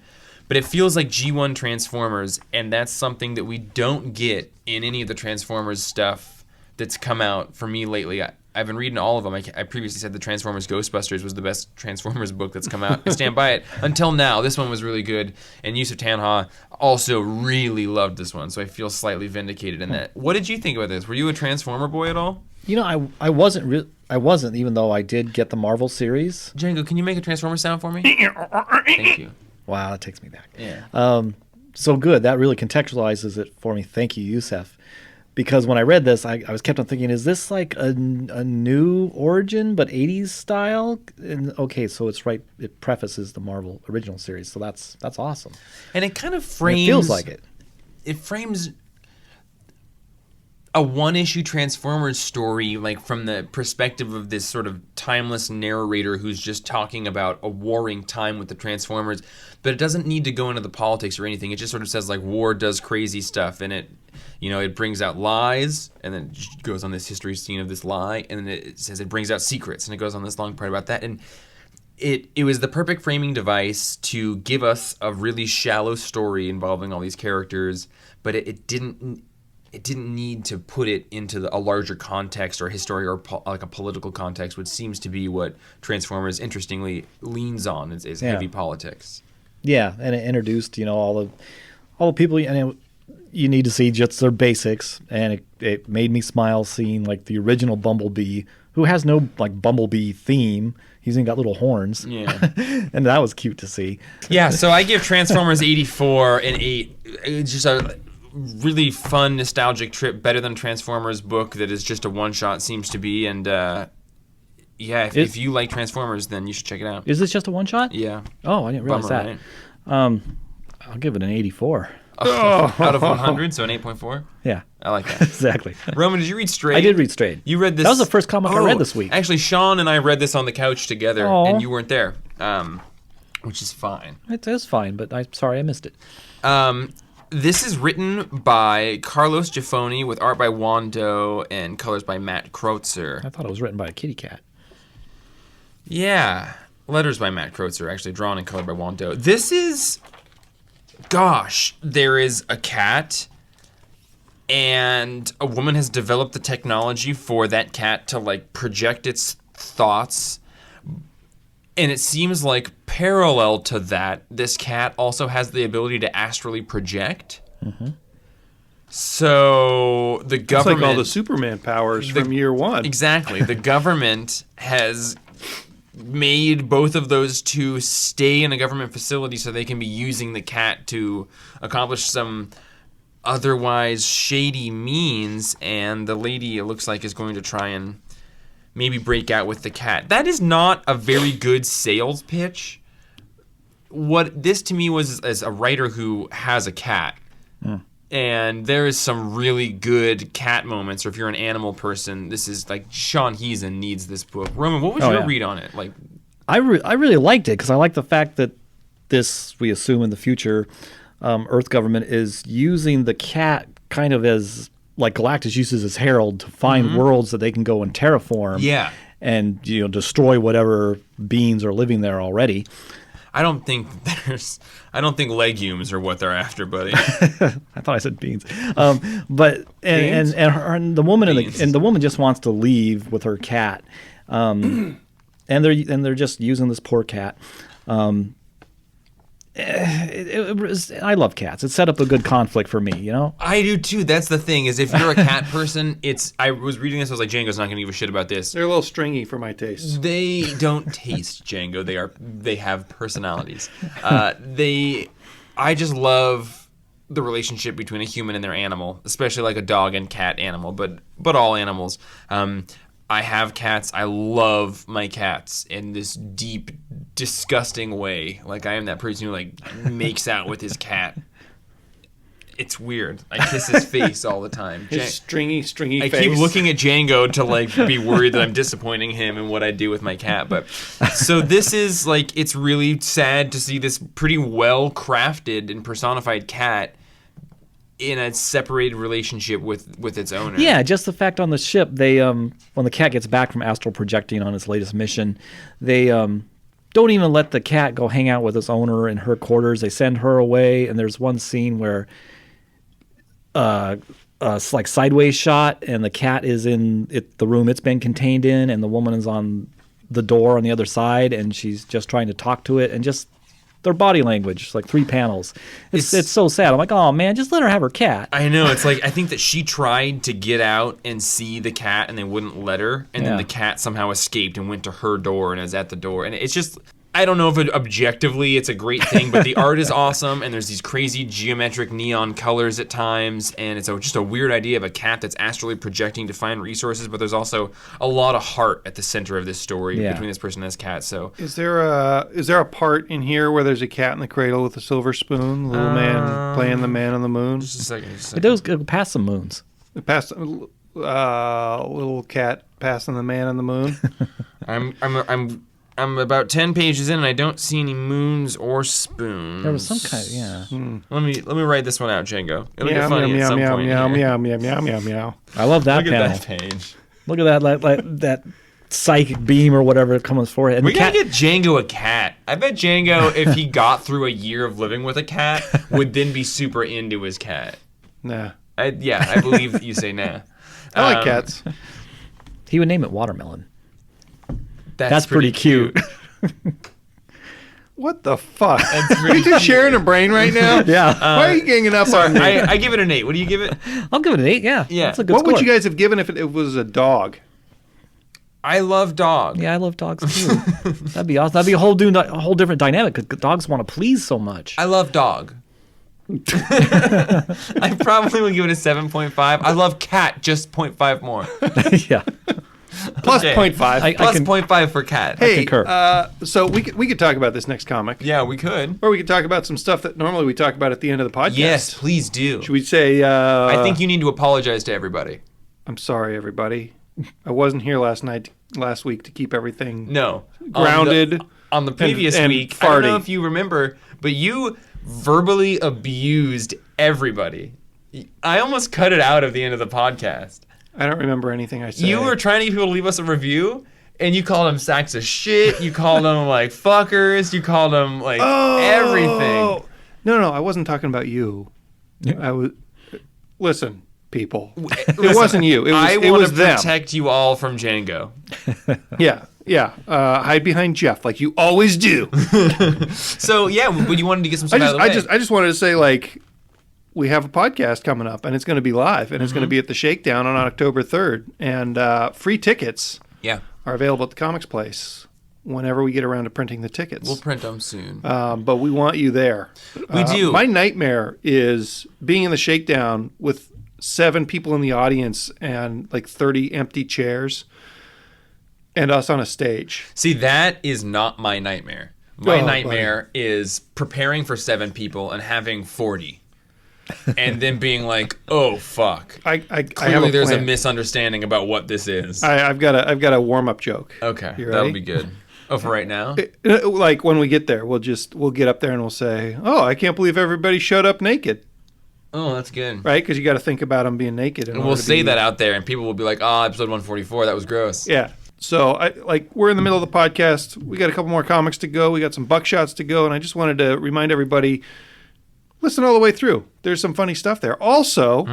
[SPEAKER 1] but it feels like G1 Transformers, and that's something that we don't get in any of the Transformers stuff that's come out for me lately. I've been reading all of them. I previously said the Transformers Ghostbusters was the best Transformers book that's come out. I stand by it. Until now, this one was really good. And Yusuf Tanha also really loved this one, so I feel slightly vindicated in that. What did you think about this? Were you a Transformer boy at all?
[SPEAKER 3] I wasn't, even though I did get the Marvel series.
[SPEAKER 1] Django, can you make a Transformer sound for me? Thank you.
[SPEAKER 3] Wow, that takes me back.
[SPEAKER 1] Yeah.
[SPEAKER 3] So good. That really contextualizes it for me. Thank you, Yusef. Because when I read this, I was kept on thinking, is this like a new origin, but 80s style? And okay, so it's right. It prefaces the Marvel original series, so that's awesome.
[SPEAKER 1] And it kind of frames...
[SPEAKER 3] It feels like it.
[SPEAKER 1] It frames a one-issue Transformers story, like from the perspective of this sort of timeless narrator who's just talking about a warring time with the Transformers, but it doesn't need to go into the politics or anything. It just sort of says like war does crazy stuff, and it brings out lies, and then it goes on this history scene of this lie, and then it says it brings out secrets, and it goes on this long part about that, and it was the perfect framing device to give us a really shallow story involving all these characters, but it didn't need to put it into a larger context or a history or like a political context, which seems to be what Transformers interestingly leans on is heavy politics.
[SPEAKER 3] Yeah, and it introduced all the people, and you need to see just their basics, and it made me smile seeing like the original Bumblebee, who has no like Bumblebee theme. He's even got little horns.
[SPEAKER 1] Yeah.
[SPEAKER 3] And that was cute to see.
[SPEAKER 1] Yeah, so I give Transformers 84 an 8. It's just a really fun, nostalgic trip, better than Transformers book that is just a one-shot seems to be. And if you like Transformers, then you should check it out.
[SPEAKER 3] Is this just a one-shot?
[SPEAKER 1] Yeah.
[SPEAKER 3] Oh, I didn't realize
[SPEAKER 1] Bummer,
[SPEAKER 3] that.
[SPEAKER 1] right?
[SPEAKER 3] I'll give it an 84.
[SPEAKER 1] Out of 100, so an 8.4?
[SPEAKER 3] Yeah.
[SPEAKER 1] I like that.
[SPEAKER 3] Exactly.
[SPEAKER 1] Roman, did you read Strayed?
[SPEAKER 3] I did read Strayed.
[SPEAKER 1] You read this?
[SPEAKER 3] That was the first comic I read this week.
[SPEAKER 1] Actually, Sean and I read this on the couch together,
[SPEAKER 3] Aww.
[SPEAKER 1] and you weren't there, which is fine.
[SPEAKER 3] It is fine, but I'm sorry I missed it.
[SPEAKER 1] This is written by Carlos Giffoni with art by Wando and colors by Matt Kreutzer.
[SPEAKER 3] I thought it was written by a kitty cat.
[SPEAKER 1] Yeah. Letters by Matt Kreutzer, actually drawn and colored by Wando. This is... Gosh, there is a cat, and a woman has developed the technology for that cat to like project its thoughts. And it seems like parallel to that, this cat also has the ability to astrally project. Mm-hmm. So the government...
[SPEAKER 2] It's like all the Superman powers from year one.
[SPEAKER 1] Exactly. The government has made both of those two stay in a government facility so they can be using the cat to accomplish some otherwise shady means, and the lady, it looks like, is going to try and maybe break out with the cat. That is not a very good sales pitch. What this to me was as a writer who has a cat. And there is some really good cat moments, or if you're an animal person, this is like Sean Heason needs this book. Roman, what was your read on it? Like,
[SPEAKER 3] I really liked it because I like the fact that this, we assume in the future, Earth government is using the cat kind of as like Galactus uses his herald to find worlds that they can go and terraform.
[SPEAKER 1] Yeah.
[SPEAKER 3] And destroy whatever beings are living there already.
[SPEAKER 1] I don't think legumes are what they're after, buddy.
[SPEAKER 3] I thought I said beans, but and the woman and the woman just wants to leave with her cat, and and they're just using this poor cat. I love cats. It set up a good conflict for me, you know?
[SPEAKER 1] I do too. That's the thing, is if you're a cat person, I was reading this, I was like, Django's not going to give a shit about this.
[SPEAKER 2] They're a little stringy for my taste.
[SPEAKER 1] They don't taste Django. They have personalities. I just love the relationship between a human and their animal, especially like a dog and cat animal, but all animals. I have cats. I love my cats in this deep, disgusting way. Like, I am that person who, like, makes out with his cat. It's weird. I kiss his face all the time.
[SPEAKER 2] His stringy face.
[SPEAKER 1] I keep looking at Django to, like, be worried that I'm disappointing him in what I do with my cat. But so this is, like, it's really sad to see this pretty well-crafted and personified cat in a separated relationship with its owner.
[SPEAKER 3] Yeah, just the fact on the ship, they when the cat gets back from astral projecting on its latest mission, they don't even let the cat go hang out with its owner in her quarters. They send her away, and there's one scene where it's like sideways shot, and the cat is in the room it's been contained in, and the woman is on the door on the other side, and she's just trying to talk to it, and just their body language, like 3 panels. It's so sad. I'm like, oh man, just let her have her cat.
[SPEAKER 1] I know. It's like, I think that she tried to get out and see the cat, and they wouldn't let her. And then the cat somehow escaped and went to her door and is at the door. And it's just, I don't know if objectively it's a great thing, but the art is awesome, and there's these crazy geometric neon colors at times, and it's just a weird idea of a cat that's astrally projecting to find resources, but there's also a lot of heart at the center of this story between this person and this cat. So
[SPEAKER 2] is there a part in here where there's a cat in the cradle with a silver spoon, little man playing the man on the moon?
[SPEAKER 1] Just a second.
[SPEAKER 3] It does go past some moons.
[SPEAKER 2] Past little cat passing the man on the moon.
[SPEAKER 1] I'm about 10 pages in, and I don't see any moons or spoons.
[SPEAKER 3] There was some kind,
[SPEAKER 1] Let me write this one out, Django. It'll get funny at some point.
[SPEAKER 2] Meow.
[SPEAKER 3] I love that
[SPEAKER 1] Look
[SPEAKER 3] panel.
[SPEAKER 1] at that page.
[SPEAKER 3] Look at that psychic beam or whatever come on his forehead. And
[SPEAKER 1] we gotta get Django a cat. I bet Django, if he got through a year of living with a cat, would then be super into his cat.
[SPEAKER 2] Nah.
[SPEAKER 1] I believe you say nah.
[SPEAKER 2] I like cats.
[SPEAKER 3] He would name it Watermelon.
[SPEAKER 1] That's
[SPEAKER 3] pretty cute.
[SPEAKER 2] What the fuck?
[SPEAKER 1] That's
[SPEAKER 2] Are you two sharing a brain right now?
[SPEAKER 3] Yeah.
[SPEAKER 2] Why are you ganging up on me?
[SPEAKER 1] I give it an 8. What do you give it?
[SPEAKER 3] I'll give it an 8, yeah.
[SPEAKER 1] Yeah.
[SPEAKER 3] That's a good
[SPEAKER 2] What
[SPEAKER 3] score.
[SPEAKER 2] would you guys have given if it was a dog?
[SPEAKER 1] I love dog.
[SPEAKER 3] Yeah, I love dogs too. That'd be awesome. That'd be a whole different dynamic because dogs want to please so much.
[SPEAKER 1] I love dog. I probably would give it a 7.5. I love cat, just 0.5 more.
[SPEAKER 3] Yeah.
[SPEAKER 2] Plus
[SPEAKER 1] Okay.
[SPEAKER 2] 0.5.
[SPEAKER 1] Plus 0.5 for cat.
[SPEAKER 2] Hey,
[SPEAKER 3] concur.
[SPEAKER 2] so we could talk about this next comic.
[SPEAKER 1] Yeah, we could.
[SPEAKER 2] Or we could talk about some stuff that normally we talk about at the end of the podcast.
[SPEAKER 1] Yes, please do.
[SPEAKER 2] Should we say...
[SPEAKER 1] I think you need to apologize to everybody.
[SPEAKER 2] I'm sorry, everybody. I wasn't here last week to keep everything
[SPEAKER 1] No.
[SPEAKER 2] grounded.
[SPEAKER 1] On the previous
[SPEAKER 2] and
[SPEAKER 1] week, I don't know
[SPEAKER 2] farty.
[SPEAKER 1] if you remember, but you verbally abused everybody. I almost cut it out of the end of the podcast.
[SPEAKER 2] I don't remember anything I said.
[SPEAKER 1] You were trying to get people to leave us a review, and you called them sacks of shit. You called them, like, fuckers. You called them, like, everything.
[SPEAKER 2] No, I wasn't talking about you. I was... Listen, people. It
[SPEAKER 1] Listen,
[SPEAKER 2] wasn't you. It
[SPEAKER 1] I
[SPEAKER 2] was
[SPEAKER 1] want to
[SPEAKER 2] them.
[SPEAKER 1] protect you all from Django.
[SPEAKER 2] Yeah. Hide behind Jeff like you always do.
[SPEAKER 1] So, yeah, but you wanted to get some stuff out of the way.
[SPEAKER 2] I just wanted to say, like, we have a podcast coming up, and it's going to be live, and it's going to be at the Shakedown on October 3rd. And free tickets are available at the Comics Place whenever we get around to printing the tickets.
[SPEAKER 1] We'll print them soon.
[SPEAKER 2] But we want you there.
[SPEAKER 1] We do.
[SPEAKER 2] My nightmare is being in the Shakedown with 7 people in the audience and, like, 30 empty chairs and us on a stage.
[SPEAKER 1] See, that is not my nightmare. My nightmare is preparing for 7 people and having 40. And then being like, oh fuck!
[SPEAKER 2] I
[SPEAKER 1] Clearly,
[SPEAKER 2] have a
[SPEAKER 1] there's
[SPEAKER 2] plan.
[SPEAKER 1] a misunderstanding about what this is.
[SPEAKER 2] I've got a warm up joke.
[SPEAKER 1] Okay,
[SPEAKER 2] You
[SPEAKER 1] that'll
[SPEAKER 2] ready?
[SPEAKER 1] be good. Oh, for right now.
[SPEAKER 2] Like when we get there, we'll get up there and we'll say, "Oh, I can't believe everybody showed up naked."
[SPEAKER 1] Oh, that's good.
[SPEAKER 2] Right? Because you got to think about them being naked.
[SPEAKER 1] And we'll say that out there, and people will be like, "Oh, episode 144, that was gross."
[SPEAKER 2] Yeah. So we're in the middle of the podcast. We got a couple more comics to go. We got some buckshots to go, and I just wanted to remind everybody. Listen all the way through. There's some funny stuff there. Also,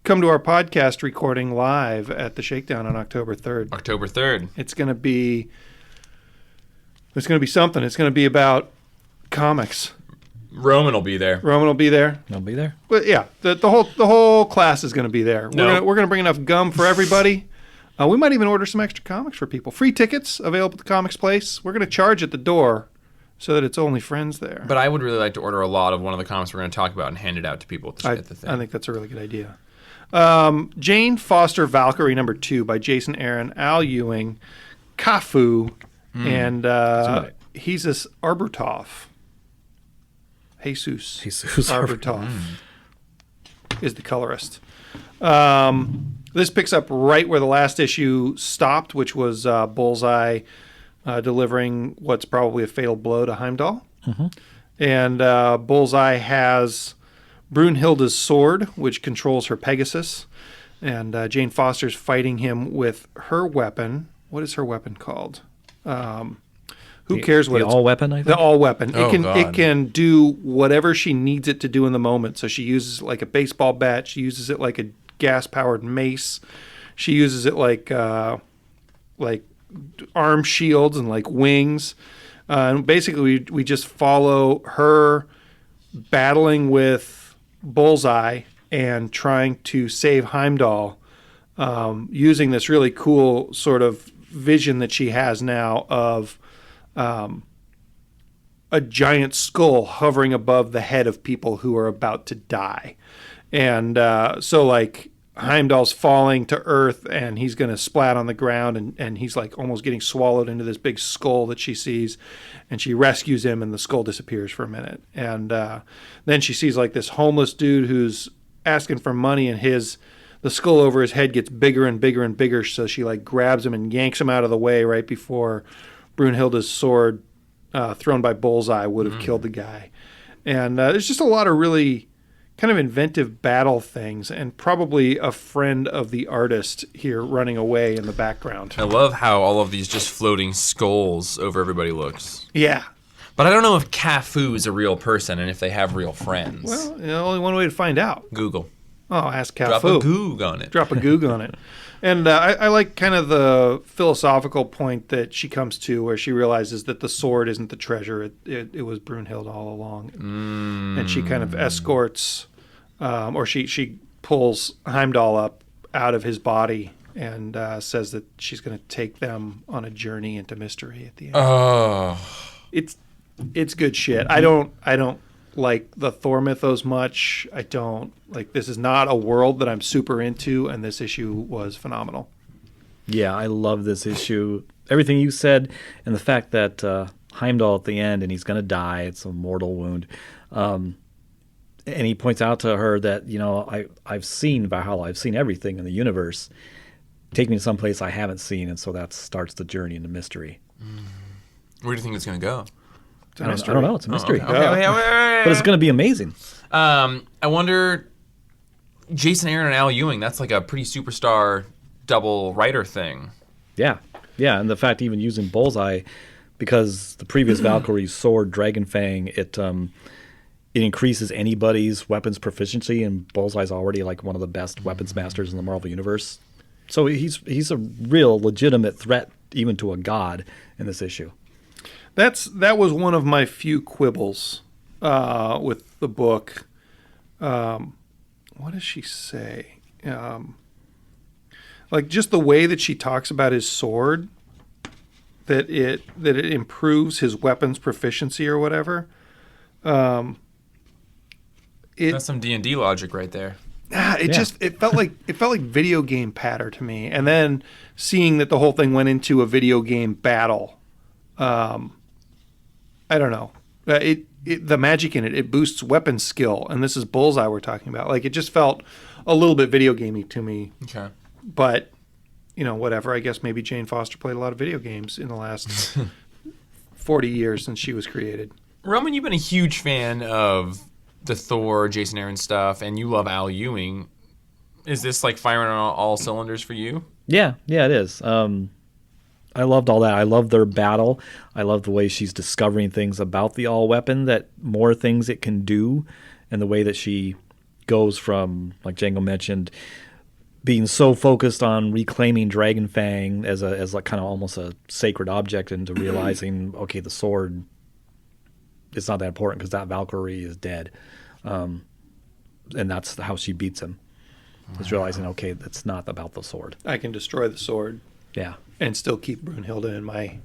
[SPEAKER 2] come to our podcast recording live at the Shakedown on October 3rd.
[SPEAKER 1] October 3rd.
[SPEAKER 2] It's going to be It's going to be something. It's going to be about comics.
[SPEAKER 1] Roman will be there.
[SPEAKER 2] Roman will be there.
[SPEAKER 3] I'll be there.
[SPEAKER 2] But yeah, the whole class is going to be there.
[SPEAKER 1] No.
[SPEAKER 2] We're going to bring enough gum for everybody. We might even order some extra comics for people. Free tickets available at the comics place. We're going to charge at the door so that it's only friends there.
[SPEAKER 1] But I would really like to order a lot of one of the comics we're going to talk about and hand it out to people at the thing.
[SPEAKER 2] I think that's a really good idea. Jane Foster Valkyrie #2 by Jason Aaron, Al Ewing, Cafu, and he's this Arbertov. Jesus Arbertov is the colorist. This picks up right where the last issue stopped, which was Bullseye delivering what's probably a fatal blow to Heimdall. Mm-hmm. And Bullseye has Brunhilde's sword, which controls her Pegasus. And Jane Foster's fighting him with her weapon. What is her weapon called? Who cares what
[SPEAKER 3] the
[SPEAKER 2] it's
[SPEAKER 3] all weapon? I think
[SPEAKER 2] the all weapon.
[SPEAKER 1] Oh,
[SPEAKER 2] It can do whatever she needs it to do in the moment. So she uses it like a baseball bat. She uses it like a gas powered mace. She uses it like arm shields and like wings. And basically, we just follow her battling with Bullseye and trying to save Heimdall, using this really cool sort of vision that she has now of a giant skull hovering above the head of people who are about to die. And so like Heimdall's falling to earth and he's going to splat on the ground and he's like almost getting swallowed into this big skull that she sees, and she rescues him and the skull disappears for a minute. And then she sees like this homeless dude who's asking for money, and the skull over his head gets bigger and bigger and bigger. So she like grabs him and yanks him out of the way right before Brunhilde's sword thrown by Bullseye would have killed the guy. And there's just a lot of really kind of inventive battle things, and probably a friend of the artist here running away in the background.
[SPEAKER 1] I love how all of these just floating skulls over everybody looks.
[SPEAKER 2] Yeah.
[SPEAKER 1] But I don't know if Cafu is a real person and if they have real friends.
[SPEAKER 2] Well, only one way to find out.
[SPEAKER 1] Google.
[SPEAKER 2] Oh, ask Cafu.
[SPEAKER 1] Drop a goog on it.
[SPEAKER 2] Drop a goog on it. And I like kind of the philosophical point that she comes to, where she realizes that the sword isn't the treasure. It was Brunhilde all along. And she kind of escorts, or she pulls Heimdall up out of his body and says that she's going to take them on a journey into mystery at the end.
[SPEAKER 1] Oh.
[SPEAKER 2] It's good shit. I don't like the Thor mythos much. I don't like, this is not a world that I'm super into, and this issue was phenomenal.
[SPEAKER 3] Yeah, I love this issue. Everything you said, and the fact that Heimdall at the end, and he's going to die. It's a mortal wound. And he points out to her that, I've seen Valhalla. I've seen everything in the universe. Take me to someplace I haven't seen, and so that starts the journey into mystery.
[SPEAKER 1] Where do you think it's going to go?
[SPEAKER 3] I don't know. It's a mystery.
[SPEAKER 1] Okay.
[SPEAKER 3] But it's going to be amazing.
[SPEAKER 1] I wonder, Jason Aaron and Al Ewing, that's like a pretty superstar double writer thing.
[SPEAKER 3] Yeah. Yeah, and the fact even using Bullseye, because the previous Valkyrie's sword, Dragon Fang, it increases anybody's weapons proficiency, and Bullseye's already like one of the best weapons masters in the Marvel Universe. So he's a real legitimate threat even to a god in this issue.
[SPEAKER 2] That was one of my few quibbles with the book. What does she say? Like just the way that she talks about his sword, that it improves his weapons proficiency or whatever.
[SPEAKER 1] That's some D&D logic right there.
[SPEAKER 2] It felt like video game patter to me. And then seeing that the whole thing went into a video game battle. I don't know. The magic in it boosts weapon skill, and this is Bullseye we're talking about. Like, it just felt a little bit video gamey to me.
[SPEAKER 1] Okay.
[SPEAKER 2] But, whatever. I guess maybe Jane Foster played a lot of video games in the last 40 years since she was created.
[SPEAKER 1] Roman, you've been a huge fan of the Thor, Jason Aaron stuff, and you love Al Ewing. Is this like firing on all cylinders for you?
[SPEAKER 3] Yeah, it is. I loved all that. I love their battle. I love the way she's discovering things about the all weapon, that more things it can do, and the way that she goes from, like Django mentioned, being so focused on reclaiming Dragonfang as like kind of almost a sacred object, into realizing, okay, the sword, it's not that important because that Valkyrie is dead. And that's how she beats him. Is realizing, okay, that's not about the sword.
[SPEAKER 2] I can destroy the sword.
[SPEAKER 3] Yeah.
[SPEAKER 2] And still keep Brunhilde in my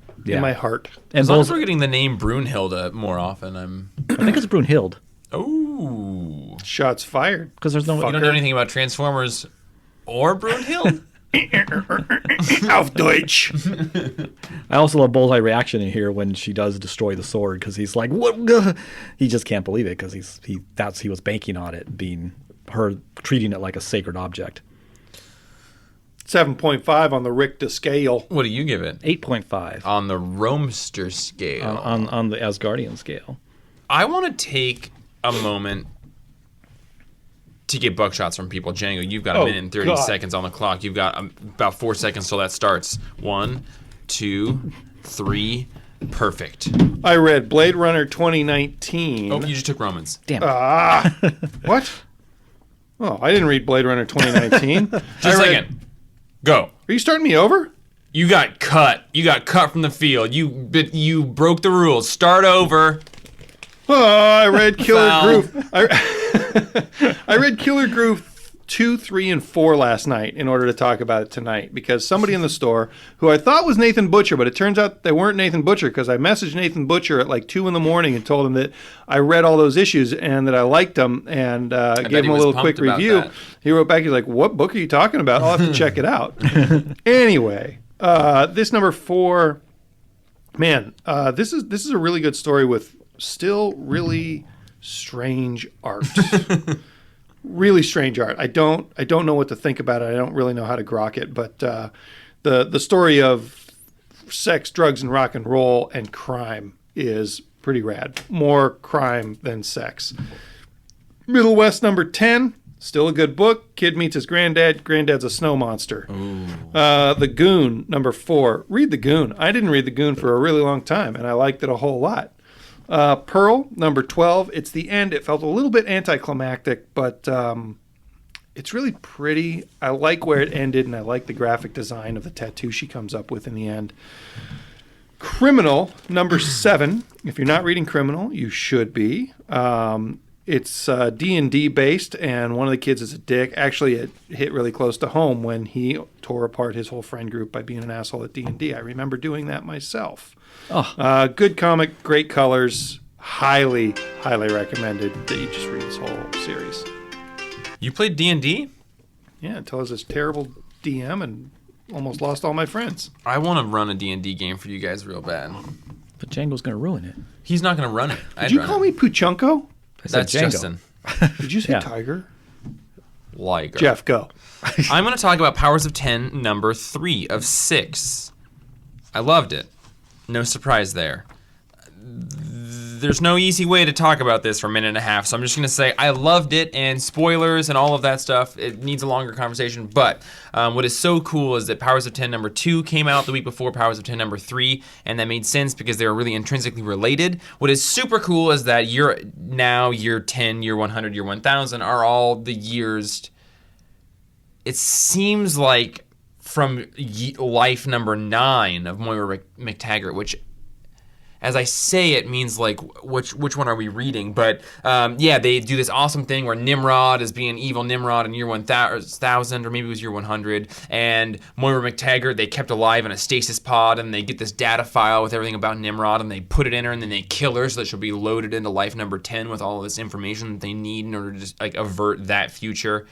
[SPEAKER 2] heart.
[SPEAKER 1] And as long as we're getting the name Brunhilde more often,
[SPEAKER 3] I think it's Brunhilde.
[SPEAKER 1] Oh.
[SPEAKER 2] Shots fired.
[SPEAKER 3] Because there's no...
[SPEAKER 1] You don't know anything about Transformers or Brunhilde?
[SPEAKER 2] Auf Deutsch.
[SPEAKER 3] I also love Bullseye reaction in here when she does destroy the sword, because he's like, what? He just can't believe it, because he was banking on it being her treating it like a sacred object.
[SPEAKER 2] 7.5 on the Richter scale.
[SPEAKER 1] What do you give it?
[SPEAKER 3] 8.5
[SPEAKER 1] on the Roamster scale.
[SPEAKER 3] On the Asgardian scale.
[SPEAKER 1] I want to take a moment to get buckshots from people. Django, you've got a minute and 30 seconds on the clock. You've got about 4 seconds till that starts. 1, 2, 3. Perfect.
[SPEAKER 2] I read Blade Runner 2019.
[SPEAKER 1] Oh, you just took Romans.
[SPEAKER 3] Damn it.
[SPEAKER 2] What? Oh, I didn't read Blade Runner 2019.
[SPEAKER 1] Just a second. Go.
[SPEAKER 2] Are you starting me over?
[SPEAKER 1] You got cut. You got cut from the field. You broke the rules. Start over.
[SPEAKER 2] Oh, I read Killer
[SPEAKER 1] Foul.
[SPEAKER 2] Groove. I read Killer Groove 2, 3, and 4 last night in order to talk about it tonight, because somebody in the store who I thought was Nathan Butcher, but it turns out they weren't Nathan Butcher, because I messaged Nathan Butcher at like 2 in the morning and told him that I read all those issues and that I liked them, and gave him a little quick review.
[SPEAKER 1] That.
[SPEAKER 2] He wrote back, he's like, what book are you talking about? I'll have to check it out. Anyway, this number 4, man, this is a really good story with still really strange art. Really strange art. I don't know what to think about it. I don't really know how to grok it. But the story of sex, drugs, and rock and roll and crime is pretty rad. More crime than sex. Middle West number 10. Still a good book. Kid meets his granddad. Granddad's a snow monster. The Goon number 4. Read The Goon. I didn't read The Goon for a really long time, and I liked it a whole lot. Pearl, number 12. It's the end. It felt a little bit anticlimactic, but it's really pretty. I like where it ended, and I like the graphic design of the tattoo she comes up with in the end. Criminal, number 7. If you're not reading Criminal, you should be. It's D&D based, and one of the kids is a dick. Actually, it hit really close to home when he tore apart his whole friend group by being an asshole at D&D. I remember doing that myself. Good comic, great colors. Highly, highly recommended that you just read this whole series.
[SPEAKER 1] You played D&D?
[SPEAKER 2] Yeah, until I was this terrible DM and almost lost all my friends.
[SPEAKER 1] I want to run a D&D game for you guys real bad.
[SPEAKER 3] But Django's going to ruin it.
[SPEAKER 1] He's not going to run it.
[SPEAKER 2] Did you call me Puchunko?
[SPEAKER 1] That's
[SPEAKER 3] Django.
[SPEAKER 1] Justin.
[SPEAKER 2] Did you say
[SPEAKER 3] Yeah.
[SPEAKER 2] Tiger?
[SPEAKER 1] Liger.
[SPEAKER 2] Jeff, go.
[SPEAKER 1] I'm going to talk about Powers of 10, number 3 of 6. I loved it. No surprise there. There's no easy way to talk about this for a minute and a half, so I'm just going to say I loved it, and spoilers and all of that stuff, it needs a longer conversation, but what is so cool is that Powers of 10 number 2 came out the week before Powers of 10 number 3, and that made sense because they were really intrinsically related. What is super cool is that year 10, year 100, year 1000 are all the years, it seems like, from life number 9 of Moira McTaggart, which, as I say it, means like which one are we reading? But yeah, they do this awesome thing where Nimrod is being evil Nimrod in year 1000, or maybe it was year 100, and Moira McTaggart, they kept alive in a stasis pod, and they get this data file with everything about Nimrod, and they put it in her, and then they kill her so that she'll be loaded into life number 10 with all of this information that they need in order to just like avert that future.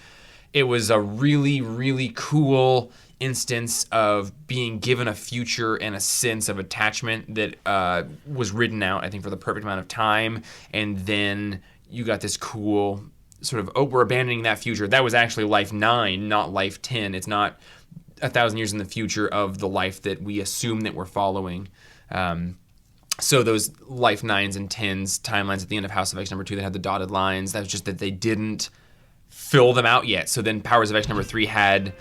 [SPEAKER 1] It was a really, really cool instance of being given a future and a sense of attachment that was written out, I think, for the perfect amount of time. And then you got this cool sort of, oh, we're abandoning that future. That was actually life 9, not life 10. It's not 1,000 years in the future of the life that we assume that we're following. So those life 9s and 10s timelines at the end of House of X number 2 that had the dotted lines, that was just that they didn't fill them out yet. So then Powers of X number 3 had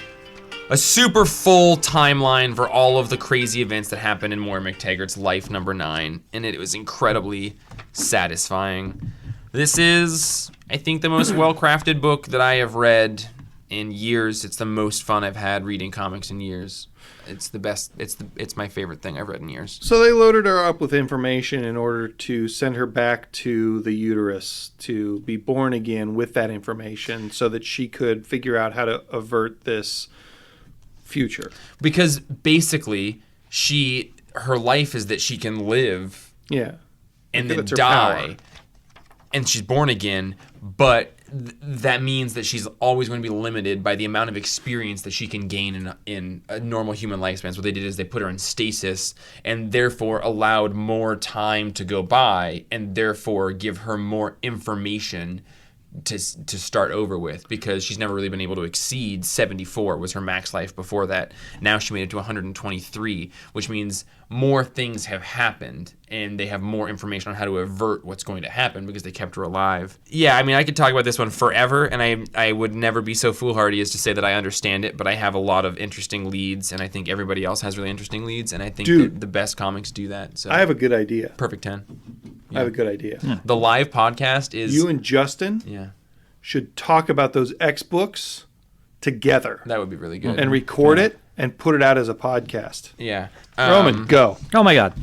[SPEAKER 1] a super full timeline for all of the crazy events that happened in Moira McTaggart's life number 9, and it was incredibly satisfying. This is, I think, the most well-crafted book that I have read in years. It's the most fun I've had reading comics in years. It's the best. It's my favorite thing I've read in years.
[SPEAKER 2] So they loaded her up with information in order to send her back to the uterus to be born again with that information so that she could figure out how to avert this future.
[SPEAKER 1] Because basically, her life is that she can live
[SPEAKER 2] Yeah.
[SPEAKER 1] and then
[SPEAKER 2] That's her
[SPEAKER 1] die,
[SPEAKER 2] power.
[SPEAKER 1] and she's born again, but that means that she's always going to be limited by the amount of experience that she can gain in a normal human lifespan. So what they did is they put her in stasis and therefore allowed more time to go by and therefore give her more information to start over with, because she's never really been able to exceed 74 was her max life before that. Now she made it to 123, which means more things have happened and they have more information on how to avert what's going to happen because they kept her alive. Yeah, I mean, I could talk about this one forever, and I would never be so foolhardy as to say that I understand it, but I have a lot of interesting leads, and I think everybody else has really interesting leads, and I think that the best comics do that. So
[SPEAKER 2] I have a good idea.
[SPEAKER 1] Perfect 10.
[SPEAKER 2] I have a good idea.
[SPEAKER 1] The live podcast is...
[SPEAKER 2] You and Justin should talk about those X books together.
[SPEAKER 1] That would be really good.
[SPEAKER 2] And record it and put it out as a podcast.
[SPEAKER 1] Yeah.
[SPEAKER 2] Roman, go.
[SPEAKER 3] Oh my God.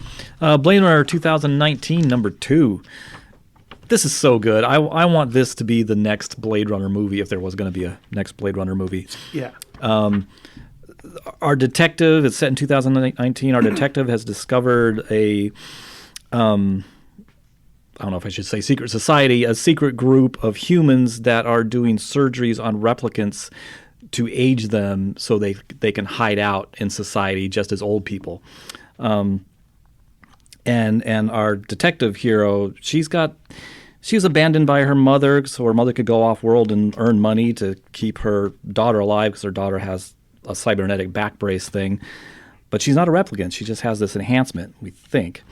[SPEAKER 3] Blade Runner 2019, number 2. This is so good. I want this to be the next Blade Runner movie if there was going to be a next Blade Runner movie.
[SPEAKER 2] Yeah.
[SPEAKER 3] Our detective, it's set in 2019, our detective has discovered a... I don't know if I should say secret society, a secret group of humans that are doing surgeries on replicants to age them so they can hide out in society just as old people. And our detective hero, she was abandoned by her mother so her mother could go off world and earn money to keep her daughter alive because her daughter has a cybernetic back brace thing. But she's not a replicant. She just has this enhancement, we think.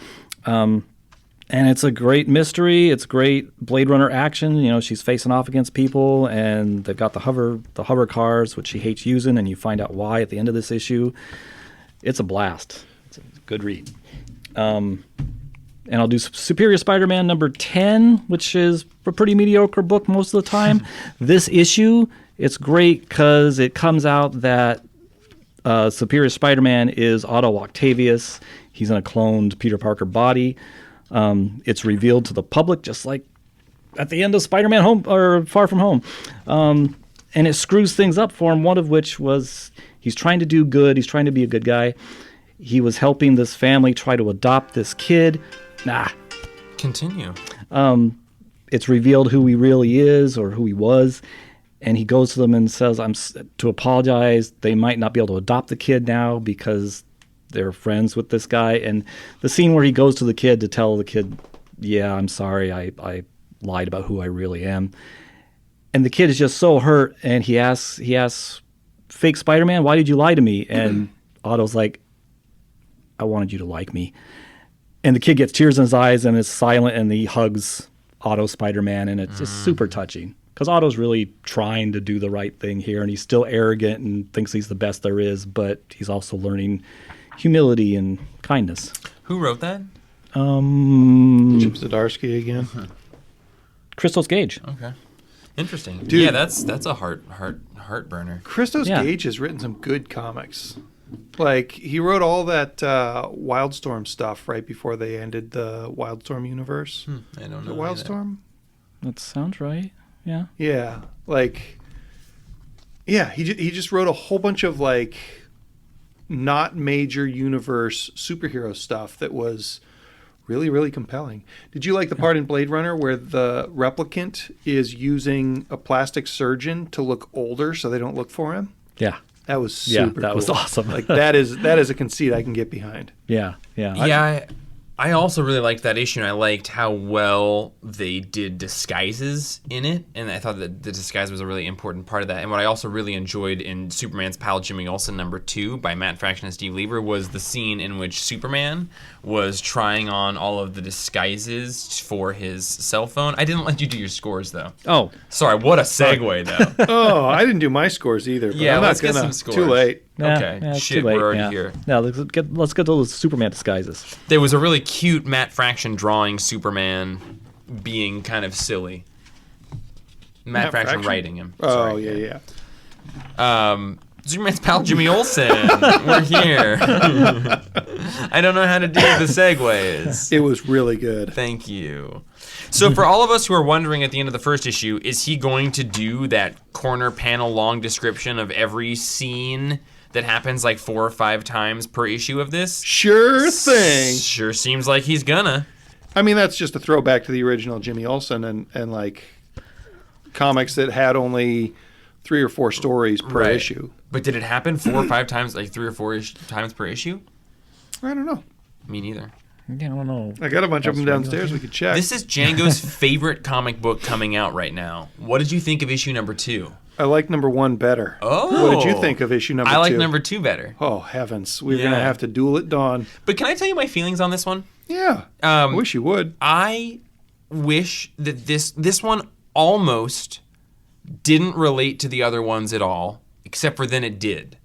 [SPEAKER 3] And it's a great mystery. It's great Blade Runner action. You know, she's facing off against people, and they've got the hover cars, which she hates using, and you find out why at the end of this issue. It's a blast. It's a good read. And I'll do Superior Spider-Man number 10, which is a pretty mediocre book most of the time. This issue, it's great because it comes out that Superior Spider-Man is Otto Octavius. He's in a cloned Peter Parker body. It's revealed to the public, just like at the end of Spider-Man Home or Far From Home, and it screws things up for him. One of which was he's trying to do good. He's trying to be a good guy. He was helping this family try to adopt this kid.
[SPEAKER 1] Continue.
[SPEAKER 3] It's revealed who he really is or who he was, and he goes to them and says, "I'm to apologize. They might not be able to adopt the kid now because." They're friends with this guy, and the scene where he goes to the kid to tell the kid, yeah, I'm sorry, I lied about who I really am. And the kid is just so hurt, and he asks fake Spider-Man, why did you lie to me? And Otto's like, I wanted you to like me. And the kid gets tears in his eyes and is silent, and he hugs Otto Spider-Man, and it's just super touching. Because Otto's really trying to do the right thing here, and he's still arrogant and thinks he's the best there is, but he's also learning humility and kindness.
[SPEAKER 1] Who wrote that?
[SPEAKER 2] Chip Zdarsky again.
[SPEAKER 3] Christos Gage.
[SPEAKER 1] Okay. Interesting.
[SPEAKER 2] Dude.
[SPEAKER 1] Yeah, that's a heart burner.
[SPEAKER 2] Christos Gage has written some good comics. Like, he wrote all that Wildstorm stuff right before they ended the Wildstorm universe.
[SPEAKER 1] I don't know.
[SPEAKER 2] Wildstorm?
[SPEAKER 3] That sounds right. Yeah.
[SPEAKER 2] Yeah. Like, yeah, he just wrote a whole bunch of, like, not major universe superhero stuff that was really, really compelling. Did you like the part in Blade Runner where the replicant is using a plastic surgeon to look older so they don't look for him?
[SPEAKER 3] Yeah.
[SPEAKER 2] That was super
[SPEAKER 3] that
[SPEAKER 2] cool.
[SPEAKER 3] was awesome.
[SPEAKER 2] Like, that is a conceit I can get behind.
[SPEAKER 3] Yeah.
[SPEAKER 1] I also really liked that issue, and I liked how well they did disguises in it, and I thought that the disguise was a really important part of that. And what I also really enjoyed in Superman's Pal Jimmy Olsen number 2 by Matt Fraction and Steve Lieber was the scene in which Superman was trying on all of the disguises for his cell phone. I didn't let you do your scores, though.
[SPEAKER 3] Oh.
[SPEAKER 1] Sorry, what a segue, though.
[SPEAKER 2] Oh, I didn't do my scores either. But
[SPEAKER 1] Yeah,
[SPEAKER 2] I'm not
[SPEAKER 1] let's get
[SPEAKER 2] gonna.
[SPEAKER 1] some scores.
[SPEAKER 2] Too late.
[SPEAKER 1] Okay,
[SPEAKER 3] it's
[SPEAKER 1] shit,
[SPEAKER 3] too late.
[SPEAKER 1] we're already here.
[SPEAKER 3] Now let's get to those Superman disguises.
[SPEAKER 1] There was a really cute Matt Fraction drawing Superman being kind of silly. Matt Fraction writing him.
[SPEAKER 2] Oh,
[SPEAKER 1] Sorry.
[SPEAKER 2] yeah.
[SPEAKER 1] Superman's pal Jimmy Olsen. We're here. I don't know how to do the segues.
[SPEAKER 2] It was really good.
[SPEAKER 1] Thank you. So for all of us who are wondering at the end of the first issue, is he going to do that corner panel long description of every scene that happens like 4 or 5 times per issue of this?
[SPEAKER 2] Sure thing.
[SPEAKER 1] Sure seems like he's gonna.
[SPEAKER 2] I mean, that's just a throwback to the original Jimmy Olsen and like comics that had only 3 or 4 stories per
[SPEAKER 1] Right.
[SPEAKER 2] issue.
[SPEAKER 1] But did it happen 4 or 5 times, like 3 or 4 times per issue?
[SPEAKER 2] I don't know.
[SPEAKER 1] Me neither.
[SPEAKER 3] Yeah, I don't know.
[SPEAKER 2] I got a bunch of them downstairs. We could check.
[SPEAKER 1] This is Django's favorite comic book coming out right now. What did you think of issue number 2?
[SPEAKER 2] I like number 1 better.
[SPEAKER 1] Oh.
[SPEAKER 2] What did you think of issue number 2?
[SPEAKER 1] I like number 2 better.
[SPEAKER 2] Oh, heavens. We're
[SPEAKER 1] Yeah.
[SPEAKER 2] going to have to duel at dawn.
[SPEAKER 1] But can I tell you my feelings on this one?
[SPEAKER 2] Yeah. I wish you would.
[SPEAKER 1] I wish that this one almost didn't relate to the other ones at all, except for then it did.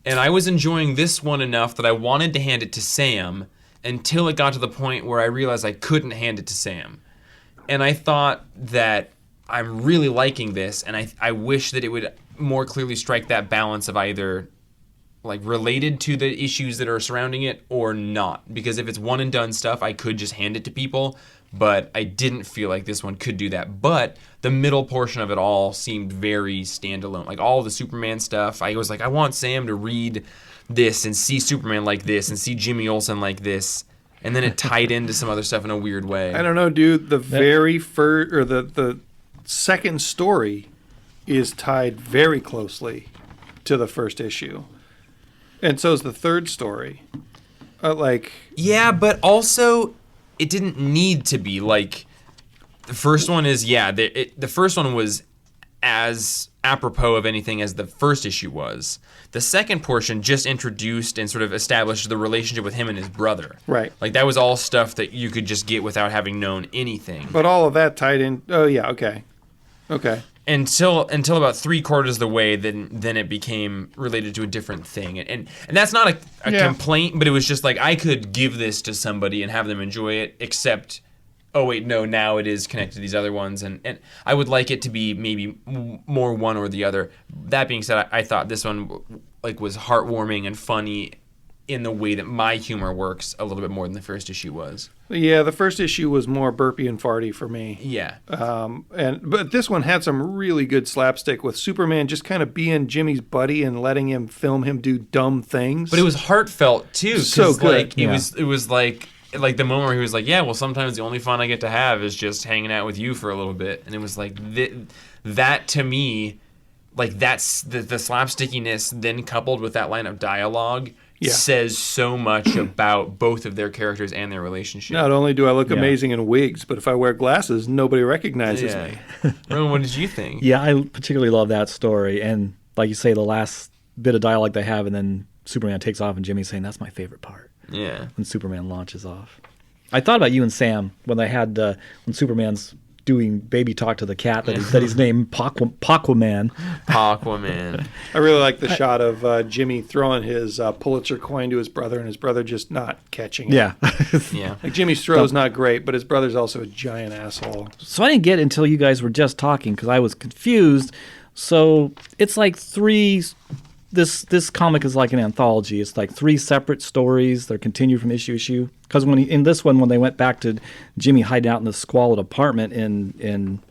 [SPEAKER 1] And I was enjoying this one enough that I wanted to hand it to Sam until it got to the point where I realized I couldn't hand it to Sam. And I thought that I'm really liking this, and I wish that it would more clearly strike that balance of either like related to the issues that are surrounding it or not. Because if it's one and done stuff, I could just hand it to people, but I didn't feel like this one could do that. But the middle portion of it all seemed very standalone. Like all the Superman stuff, I was like, I want Sam to read this and see Superman like this and see Jimmy Olsen like this. And then it tied into some other stuff in a weird way.
[SPEAKER 2] I don't know, dude. The very first, or the second story is tied very closely to the first issue. And so is the third story.
[SPEAKER 1] Yeah, but also it didn't need to be. Like, the first one is, the first one was as apropos of anything as the first issue was. The second portion just introduced and sort of established the relationship with him and his brother.
[SPEAKER 2] Right.
[SPEAKER 1] Like, that was all stuff that you could just get without having known anything.
[SPEAKER 2] But all of that tied in. Oh, yeah, okay. Okay.
[SPEAKER 1] Until about 3/4 of the way, then it became related to a different thing, and that's not a complaint, but it was just like I could give this to somebody and have them enjoy it. Except, oh wait, no, now it is connected to these other ones, and I would like it to be maybe more one or the other. That being said, I thought this one like was heartwarming and funny in the way that my humor works a little bit more than the first issue was.
[SPEAKER 2] Yeah, the first issue was more burpy and farty for me.
[SPEAKER 1] Yeah.
[SPEAKER 2] But this one had some really good slapstick with Superman just kind of being Jimmy's buddy and letting him film him do dumb things.
[SPEAKER 1] But it was heartfelt too.
[SPEAKER 2] So good.
[SPEAKER 1] Like, it was like the moment where he was like, yeah, well, sometimes the only fun I get to have is just hanging out with you for a little bit. And it was like that to me, like that's the slapstickiness then coupled with that line of dialogue says so much about both of their characters and their relationship.
[SPEAKER 2] Not only do I look amazing in wigs, but if I wear glasses, nobody recognizes me.
[SPEAKER 1] Rowan, what did you think?
[SPEAKER 3] Yeah, I particularly love that story. And like you say, the last bit of dialogue they have, and then Superman takes off, and Jimmy's saying, that's my favorite part.
[SPEAKER 1] Yeah.
[SPEAKER 3] When Superman launches off. I thought about you and Sam when they had, when Superman's doing baby talk to the cat that he's named Paqua-Man.
[SPEAKER 1] Paqua-Man.
[SPEAKER 2] I really like the shot of Jimmy throwing his Pulitzer coin to his brother and his brother just not catching it.
[SPEAKER 3] Yeah.
[SPEAKER 1] Yeah.
[SPEAKER 2] Like Jimmy's throw is not great, but his brother's also a giant asshole.
[SPEAKER 3] So I didn't get it until you guys were just talking because I was confused. So it's like this comic is like an anthology. It's like 3 separate stories that are continued from issue to issue. Because in this one, when they went back to Jimmy hiding out in the squalid apartment in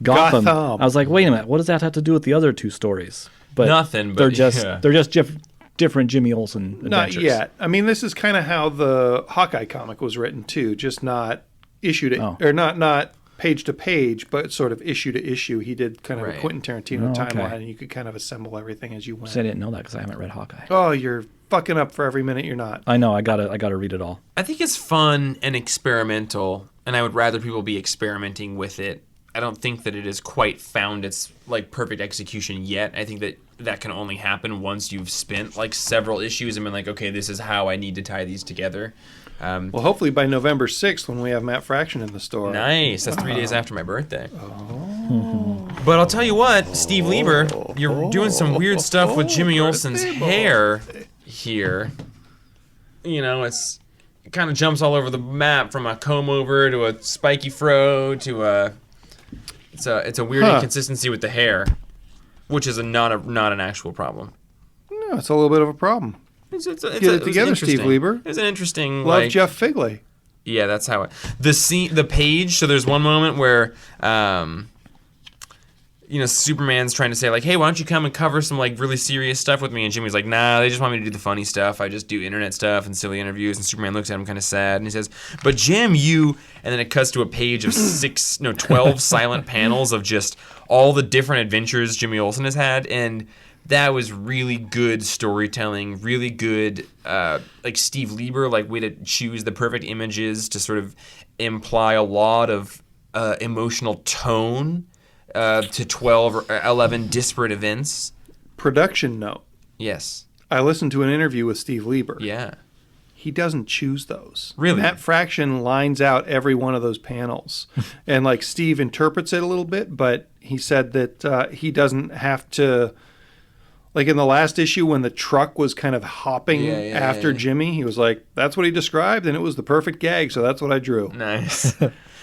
[SPEAKER 3] Gotham, I was like, wait a minute, what does that have to do with the other 2 stories? But
[SPEAKER 1] nothing. But
[SPEAKER 3] they're just different Jimmy Olsen adventures.
[SPEAKER 2] Not yet. I mean, this is kind of how the Hawkeye comic was written too, just not issue to or not page to page, but sort of issue to issue. He did kind of a Quentin Tarantino timeline, and you could kind of assemble everything as you went.
[SPEAKER 3] So I didn't know that because I haven't read Hawkeye.
[SPEAKER 2] Oh, you're fucking up for every minute you're not.
[SPEAKER 3] I know. I gotta read it all.
[SPEAKER 1] I think it's fun and experimental, and I would rather people be experimenting with it. I don't think that it has quite found its like perfect execution yet. I think that can only happen once you've spent like several issues and been like, okay, this is how I need to tie these together.
[SPEAKER 2] Well, hopefully by November 6th when we have Matt Fraction in the store.
[SPEAKER 1] Nice. That's 3 days after my birthday. Oh. But I'll tell you what, Steve Lieber, you're doing some weird stuff with Jimmy Olsen's hair here. You know, it kind of jumps all over the map from a comb over to a spiky fro to a... It's a weird inconsistency with the hair. which is not an actual problem.
[SPEAKER 2] No, it's a little bit of a problem.
[SPEAKER 1] Get
[SPEAKER 2] it together, Steve Lieber.
[SPEAKER 1] It's an interesting.
[SPEAKER 2] Love Jeff Figley.
[SPEAKER 1] Yeah, that's how the page. So there's one moment where, Superman's trying to say like, "Hey, why don't you come and cover some like really serious stuff with me?" And Jimmy's like, "Nah, they just want me to do the funny stuff. I just do internet stuff and silly interviews." And Superman looks at him kind of sad, and he says, "But Jim, you..." And then it cuts to a page of 12 silent panels of just all the different adventures Jimmy Olsen has had, and that was really good storytelling, really good, like Steve Lieber, like way to choose the perfect images to sort of imply a lot of emotional tone to 12 or 11 disparate events.
[SPEAKER 2] Production note.
[SPEAKER 1] Yes.
[SPEAKER 2] I listened to an interview with Steve Lieber.
[SPEAKER 1] Yeah.
[SPEAKER 2] He doesn't choose those.
[SPEAKER 1] Really?
[SPEAKER 2] Matt Fraction lines out every one of those panels. And like Steve interprets it a little bit, but he said that he doesn't have to... Like in the last issue when the truck was kind of hopping after Jimmy, he was like, that's what he described, and it was the perfect gag, so that's what I drew.
[SPEAKER 1] Nice.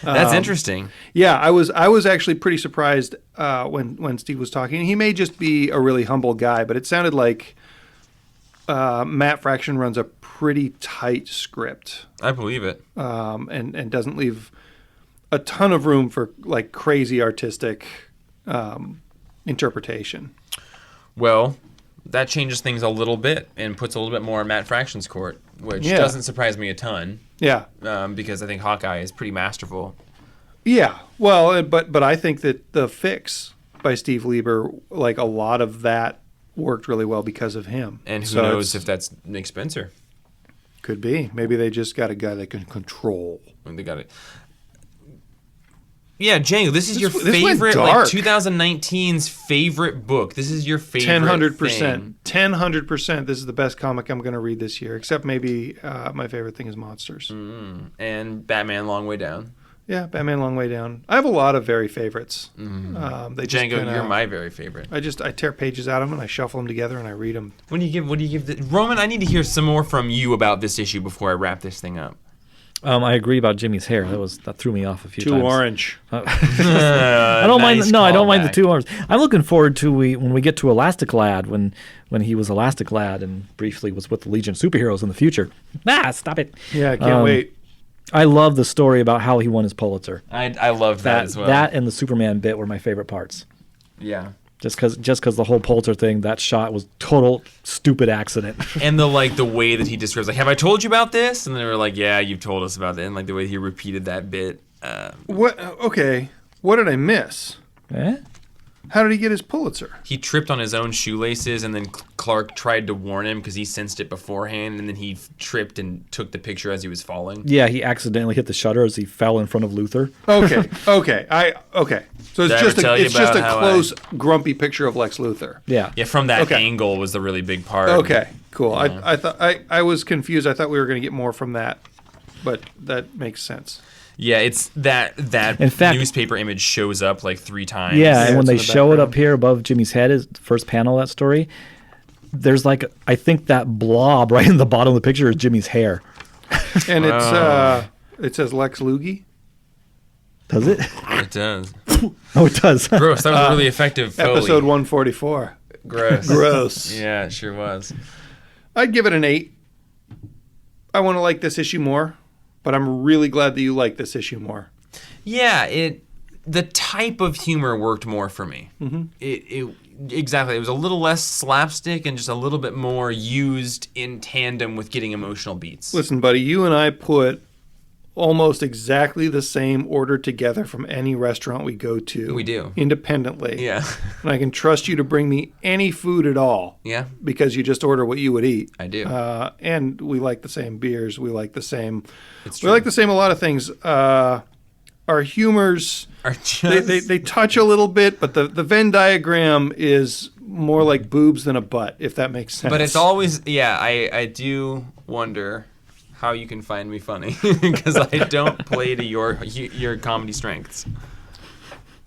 [SPEAKER 1] That's interesting.
[SPEAKER 2] Yeah, I was actually pretty surprised when Steve was talking. He may just be a really humble guy, but it sounded like Matt Fraction runs a pretty tight script.
[SPEAKER 1] I believe it.
[SPEAKER 2] And doesn't leave a ton of room for like crazy artistic interpretation.
[SPEAKER 1] Well, that changes things a little bit and puts a little bit more in Matt Fraction's court, which doesn't surprise me a ton.
[SPEAKER 2] Yeah.
[SPEAKER 1] Because I think Hawkeye is pretty masterful.
[SPEAKER 2] Yeah. Well, but I think that the fix by Steve Lieber, like a lot of that worked really well because of him.
[SPEAKER 1] And who knows if that's Nick Spencer?
[SPEAKER 2] Could be. Maybe they just got a guy that can control.
[SPEAKER 1] They got it. Yeah, Django, this is your favorite, like 2019's favorite book. This is your favorite
[SPEAKER 2] 100%. 100%. This is the best comic I'm going to read this year, except maybe my favorite thing is Monsters.
[SPEAKER 1] And Batman Long Way Down.
[SPEAKER 2] Yeah, Batman Long Way Down. I have a lot of very favorites.
[SPEAKER 1] Django, you're my very favorite.
[SPEAKER 2] I tear pages out of them and I shuffle them together and I read them.
[SPEAKER 1] What do you give Roman, I need to hear some more from you about this issue before I wrap this thing up.
[SPEAKER 3] I agree about Jimmy's hair. That threw me off a few times.
[SPEAKER 2] Too orange.
[SPEAKER 3] I don't mind. No, I don't mind the too orange. I'm looking forward to when we get to Elastic Lad, when he was Elastic Lad and briefly was with the Legion of Superheroes in the future. Stop it.
[SPEAKER 2] Yeah, I can't wait.
[SPEAKER 3] I love the story about how he won his Pulitzer.
[SPEAKER 1] I loved that as well.
[SPEAKER 3] That and the Superman bit were my favorite parts.
[SPEAKER 1] Yeah.
[SPEAKER 3] Just because the whole Pulitzer thing, that shot was total stupid accident.
[SPEAKER 1] And the way that he describes, like, have I told you about this? And they were like, yeah, you've told us about it. And like the way he repeated that bit.
[SPEAKER 2] What? Okay, what did I miss? How did he get his Pulitzer?
[SPEAKER 1] He tripped on his own shoelaces, and then Clark tried to warn him because he sensed it beforehand, and then he tripped and took the picture as he was falling.
[SPEAKER 3] Yeah, he accidentally hit the shutter as he fell in front of Luthor.
[SPEAKER 2] Okay. So it's just a close, grumpy picture of Lex Luthor.
[SPEAKER 3] Yeah.
[SPEAKER 1] Yeah, from that angle was the really big part.
[SPEAKER 2] Okay, cool.
[SPEAKER 1] Yeah.
[SPEAKER 2] I thought I was confused. I thought we were going to get more from that, but that makes sense.
[SPEAKER 1] Yeah, it's that
[SPEAKER 3] in fact,
[SPEAKER 1] newspaper image shows up like 3 times.
[SPEAKER 3] Yeah, and when they show it up here above Jimmy's head, is the first panel of that story, there's like, I think that blob right in the bottom of the picture is Jimmy's hair.
[SPEAKER 2] And it says Lex Lugie.
[SPEAKER 3] Does it?
[SPEAKER 1] It does.
[SPEAKER 3] Oh, it does.
[SPEAKER 1] Gross. That was a really effective Foley.
[SPEAKER 2] Episode 144.
[SPEAKER 1] Gross. Yeah, it sure was.
[SPEAKER 2] I'd give it an 8. I want to like this issue more. But I'm really glad that you like this issue more.
[SPEAKER 1] Yeah, the type of humor worked more for me. Mm-hmm. Exactly. It was a little less slapstick and just a little bit more used in tandem with getting emotional beats.
[SPEAKER 2] Listen, buddy, you and I put almost exactly the same order together from any restaurant we go to.
[SPEAKER 1] We do.
[SPEAKER 2] Independently.
[SPEAKER 1] Yeah.
[SPEAKER 2] And I can trust you to bring me any food at all.
[SPEAKER 1] Yeah.
[SPEAKER 2] Because you just order what you would eat.
[SPEAKER 1] I do.
[SPEAKER 2] And we like the same beers. We like the same.
[SPEAKER 1] It's true.
[SPEAKER 2] We like the same a lot of things. Our humors
[SPEAKER 1] are just...
[SPEAKER 2] they touch a little bit, but the Venn diagram is more like boobs than a butt, if that makes sense.
[SPEAKER 1] But it's always I do wonder how you can find me funny because I don't play to your comedy strengths.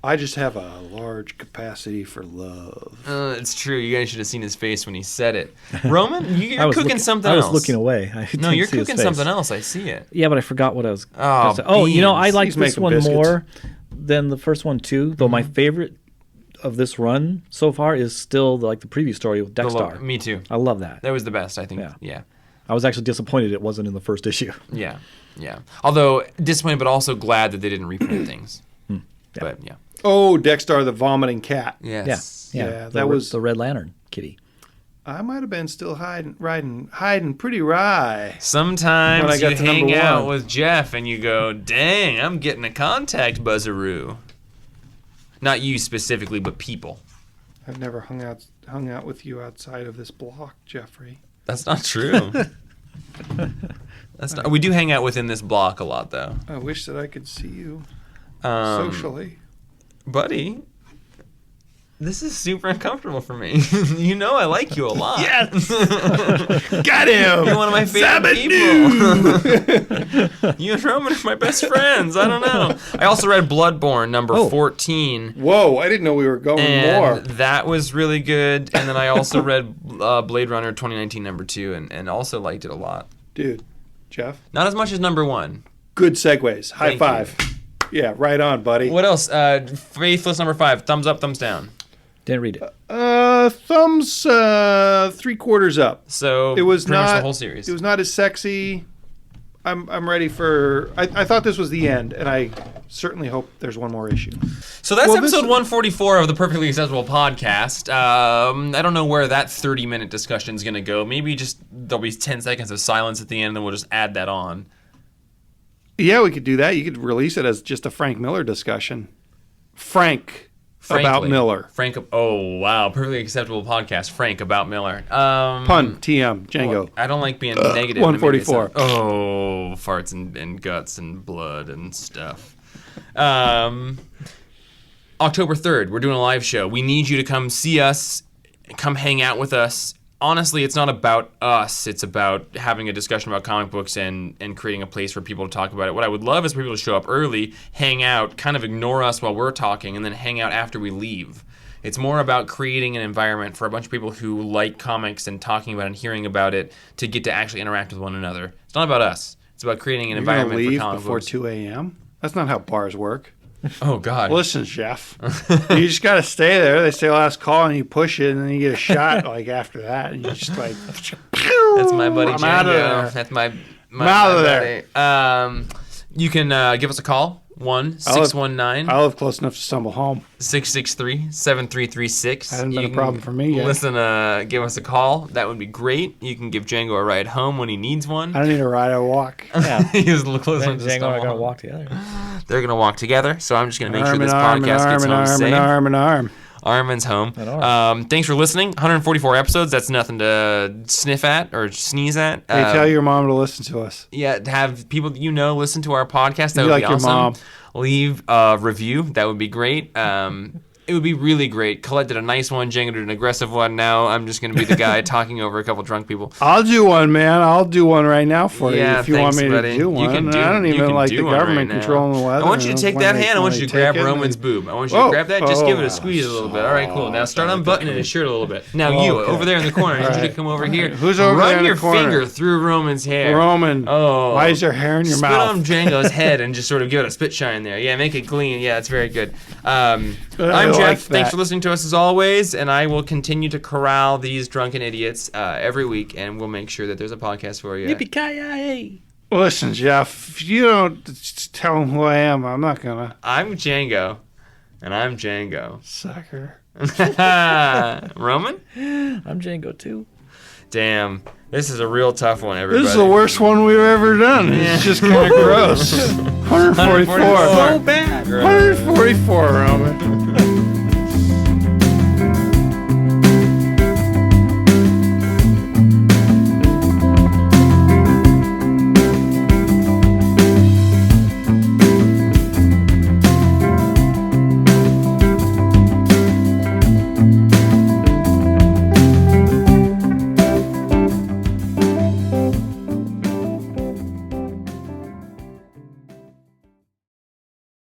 [SPEAKER 2] I just have a large capacity for love.
[SPEAKER 1] It's true. You guys should have seen his face when he said it. Roman, you're cooking something else.
[SPEAKER 3] I was looking away.
[SPEAKER 1] No, you're cooking something else. I see it.
[SPEAKER 3] Yeah, but I forgot what I was
[SPEAKER 1] going to say.
[SPEAKER 3] Oh, I like this one more than the first one too. Though my favorite of this run so far is still like the preview story with Dexter.
[SPEAKER 1] Me too.
[SPEAKER 3] I love that.
[SPEAKER 1] That was the best, I think.
[SPEAKER 3] Yeah.
[SPEAKER 1] Yeah.
[SPEAKER 3] I was actually disappointed it wasn't in the first issue.
[SPEAKER 1] Yeah. Yeah. Although disappointed, but also glad that they didn't reprint things.
[SPEAKER 3] Yeah.
[SPEAKER 1] But yeah.
[SPEAKER 2] Oh, Dexter the vomiting cat.
[SPEAKER 1] Yes.
[SPEAKER 2] Yeah,
[SPEAKER 3] that
[SPEAKER 2] that was
[SPEAKER 3] the Red Lantern kitty.
[SPEAKER 2] I might have been still hiding pretty wry.
[SPEAKER 1] Sometimes
[SPEAKER 2] When I got
[SPEAKER 1] you
[SPEAKER 2] to number
[SPEAKER 1] hang out
[SPEAKER 2] one.
[SPEAKER 1] with Jeff and you go, dang, I'm getting a contact buzzaroo. Not you specifically, but people.
[SPEAKER 2] I've never hung out with you outside of this block, Jeffrey.
[SPEAKER 1] That's not true. We do hang out within this block a lot, though.
[SPEAKER 2] I wish that I could see you
[SPEAKER 1] Socially.
[SPEAKER 2] socially.
[SPEAKER 1] Buddy, this is super uncomfortable for me. You know I like you a lot.
[SPEAKER 2] Yes! Got him!
[SPEAKER 1] You're one of my favorite people. You and Roman are my best friends. I don't know. I also read Bloodborne, number 14.
[SPEAKER 2] Whoa, I didn't know we were going
[SPEAKER 1] And
[SPEAKER 2] more.
[SPEAKER 1] that was really good. And then I also read Blade Runner 2019, number 2, and also liked it a lot.
[SPEAKER 2] Dude, Jeff?
[SPEAKER 1] Not as much as number 1.
[SPEAKER 2] Good segues. High
[SPEAKER 1] Thank
[SPEAKER 2] five. Yeah, right on, buddy.
[SPEAKER 1] What else? Faithless, number 5. Thumbs up, thumbs down.
[SPEAKER 3] Didn't read it.
[SPEAKER 2] Thumbs 3/4 up.
[SPEAKER 1] So
[SPEAKER 2] It was
[SPEAKER 1] pretty much
[SPEAKER 2] not
[SPEAKER 1] the whole series.
[SPEAKER 2] It was not as sexy. I'm ready for. I thought this was the end, and I certainly hope there's one more issue.
[SPEAKER 1] So that's
[SPEAKER 2] Well, this
[SPEAKER 1] episode
[SPEAKER 2] is-
[SPEAKER 1] 144 of the Perfectly Acceptable Podcast. I don't know where that 30-minute discussion is going to go. Maybe just there'll be 10 seconds of silence at the end, and then we'll just add that on.
[SPEAKER 2] Yeah, we could do that. You could release it as just a Frank Miller discussion. Frank about
[SPEAKER 1] Frankly.
[SPEAKER 2] Miller.
[SPEAKER 1] Frank. Oh wow, Perfectly Acceptable Podcast. Frank about Miller.
[SPEAKER 2] Pun. TM. Django.
[SPEAKER 1] Well, I don't like being negative.
[SPEAKER 2] 144.
[SPEAKER 1] It makes it sound- Oh, farts and guts and blood and stuff. October 3rd, we're doing a live show. We need you to come see us, come hang out with us. Honestly, it's not about us. It's about having a discussion about comic books and creating a place for people to talk about it. What I would love is for people to show up early, hang out, kind of ignore us while we're talking, and then hang out after we leave. It's more about creating an environment for a bunch of people who like comics and talking about it and hearing about it to get to actually interact with one another. It's not about us. It's about creating an
[SPEAKER 2] You're gonna
[SPEAKER 1] environment
[SPEAKER 2] leave
[SPEAKER 1] for comic
[SPEAKER 2] before
[SPEAKER 1] books.
[SPEAKER 2] 2 a.m.? That's not how bars work.
[SPEAKER 1] Oh, God.
[SPEAKER 2] Listen, Jeff. You just got to stay there. They say last call, and you push it, and then you get a shot like after that. And you just like,
[SPEAKER 1] That's my buddy
[SPEAKER 2] I'm out of
[SPEAKER 1] Django.
[SPEAKER 2] there.
[SPEAKER 1] That's my
[SPEAKER 2] out of
[SPEAKER 1] buddy. You can give us a call. 1-619.
[SPEAKER 2] I live close enough to stumble home.
[SPEAKER 1] 663-7336.
[SPEAKER 2] Hasn't been
[SPEAKER 1] You
[SPEAKER 2] a problem for me yet.
[SPEAKER 1] Listen, give us a call. That would be great. You can give Django a ride home when he needs one.
[SPEAKER 2] I don't need a ride. I walk.
[SPEAKER 3] Yeah.
[SPEAKER 1] He's close enough to
[SPEAKER 3] Django and I
[SPEAKER 1] stumble
[SPEAKER 3] gotta
[SPEAKER 1] home.
[SPEAKER 3] walk together.
[SPEAKER 1] They're gonna walk together. So I'm just gonna make sure
[SPEAKER 2] Arm
[SPEAKER 1] this
[SPEAKER 2] in arm,
[SPEAKER 1] podcast
[SPEAKER 2] and
[SPEAKER 1] gets
[SPEAKER 2] arm,
[SPEAKER 1] home
[SPEAKER 2] and arm,
[SPEAKER 1] safe.
[SPEAKER 2] and arm, and arm.
[SPEAKER 1] Armin's home.
[SPEAKER 3] An arm.
[SPEAKER 1] Thanks for listening. 144 episodes. That's nothing to sniff at or sneeze at.
[SPEAKER 2] Hey, tell your mom to listen to us.
[SPEAKER 1] Yeah, to have people that you know listen to our podcast. That
[SPEAKER 2] Be
[SPEAKER 1] would
[SPEAKER 2] like
[SPEAKER 1] be
[SPEAKER 2] your
[SPEAKER 1] awesome.
[SPEAKER 2] mom.
[SPEAKER 1] Leave a review. That would be great. It would be really great. Colette did a nice one. Django did an aggressive one. Now I'm just going to be the guy talking over a couple drunk people.
[SPEAKER 2] I'll do one, man. I'll do one right now for you
[SPEAKER 1] Yeah,
[SPEAKER 2] if you
[SPEAKER 1] thanks,
[SPEAKER 2] want me
[SPEAKER 1] buddy.
[SPEAKER 2] to do one.
[SPEAKER 1] You can
[SPEAKER 2] I don't
[SPEAKER 1] you
[SPEAKER 2] even
[SPEAKER 1] can
[SPEAKER 2] like
[SPEAKER 1] do
[SPEAKER 2] the
[SPEAKER 1] one right
[SPEAKER 2] government
[SPEAKER 1] now.
[SPEAKER 2] controlling the weather.
[SPEAKER 1] I want you to take
[SPEAKER 2] When
[SPEAKER 1] that
[SPEAKER 2] they-
[SPEAKER 1] hand. I
[SPEAKER 2] when
[SPEAKER 1] want you
[SPEAKER 2] they
[SPEAKER 1] to grab
[SPEAKER 2] take it,
[SPEAKER 1] Roman's
[SPEAKER 2] they-
[SPEAKER 1] boob. I want you
[SPEAKER 2] Whoa.
[SPEAKER 1] to grab that. Just give it a
[SPEAKER 2] Oh,
[SPEAKER 1] squeeze a little bit. All right, cool. Now start unbuttoning his shirt a little bit. Now you,
[SPEAKER 2] Okay.
[SPEAKER 1] over there in the corner, I need you to
[SPEAKER 2] right.
[SPEAKER 1] come over here.
[SPEAKER 2] Who's over
[SPEAKER 1] Run
[SPEAKER 2] there in
[SPEAKER 1] your
[SPEAKER 2] the corner?
[SPEAKER 1] finger through Roman's hair.
[SPEAKER 2] Roman,
[SPEAKER 1] Oh.
[SPEAKER 2] why is there hair in your
[SPEAKER 1] Spit
[SPEAKER 2] mouth?
[SPEAKER 1] on Django's head and just sort of give it a spit shine there. Yeah, make it clean. Yeah, it's very good. I'm
[SPEAKER 2] like
[SPEAKER 1] Jeff. Thanks
[SPEAKER 2] that.
[SPEAKER 1] for listening to us as always, and I will continue to corral these drunken idiots every week, and we'll make sure that there's a podcast for you.
[SPEAKER 3] Yippee-ki-yay!
[SPEAKER 2] Listen, Jeff, if you don't tell them who I am, I'm not gonna.
[SPEAKER 1] I'm Django, and I'm Django.
[SPEAKER 2] Sucker.
[SPEAKER 1] Roman?
[SPEAKER 3] I'm Django too.
[SPEAKER 1] Damn, this is a real tough one, everybody.
[SPEAKER 2] This is the worst one we've ever done. It's just kind of gross. 144.
[SPEAKER 3] So bad.
[SPEAKER 2] 144, Roman.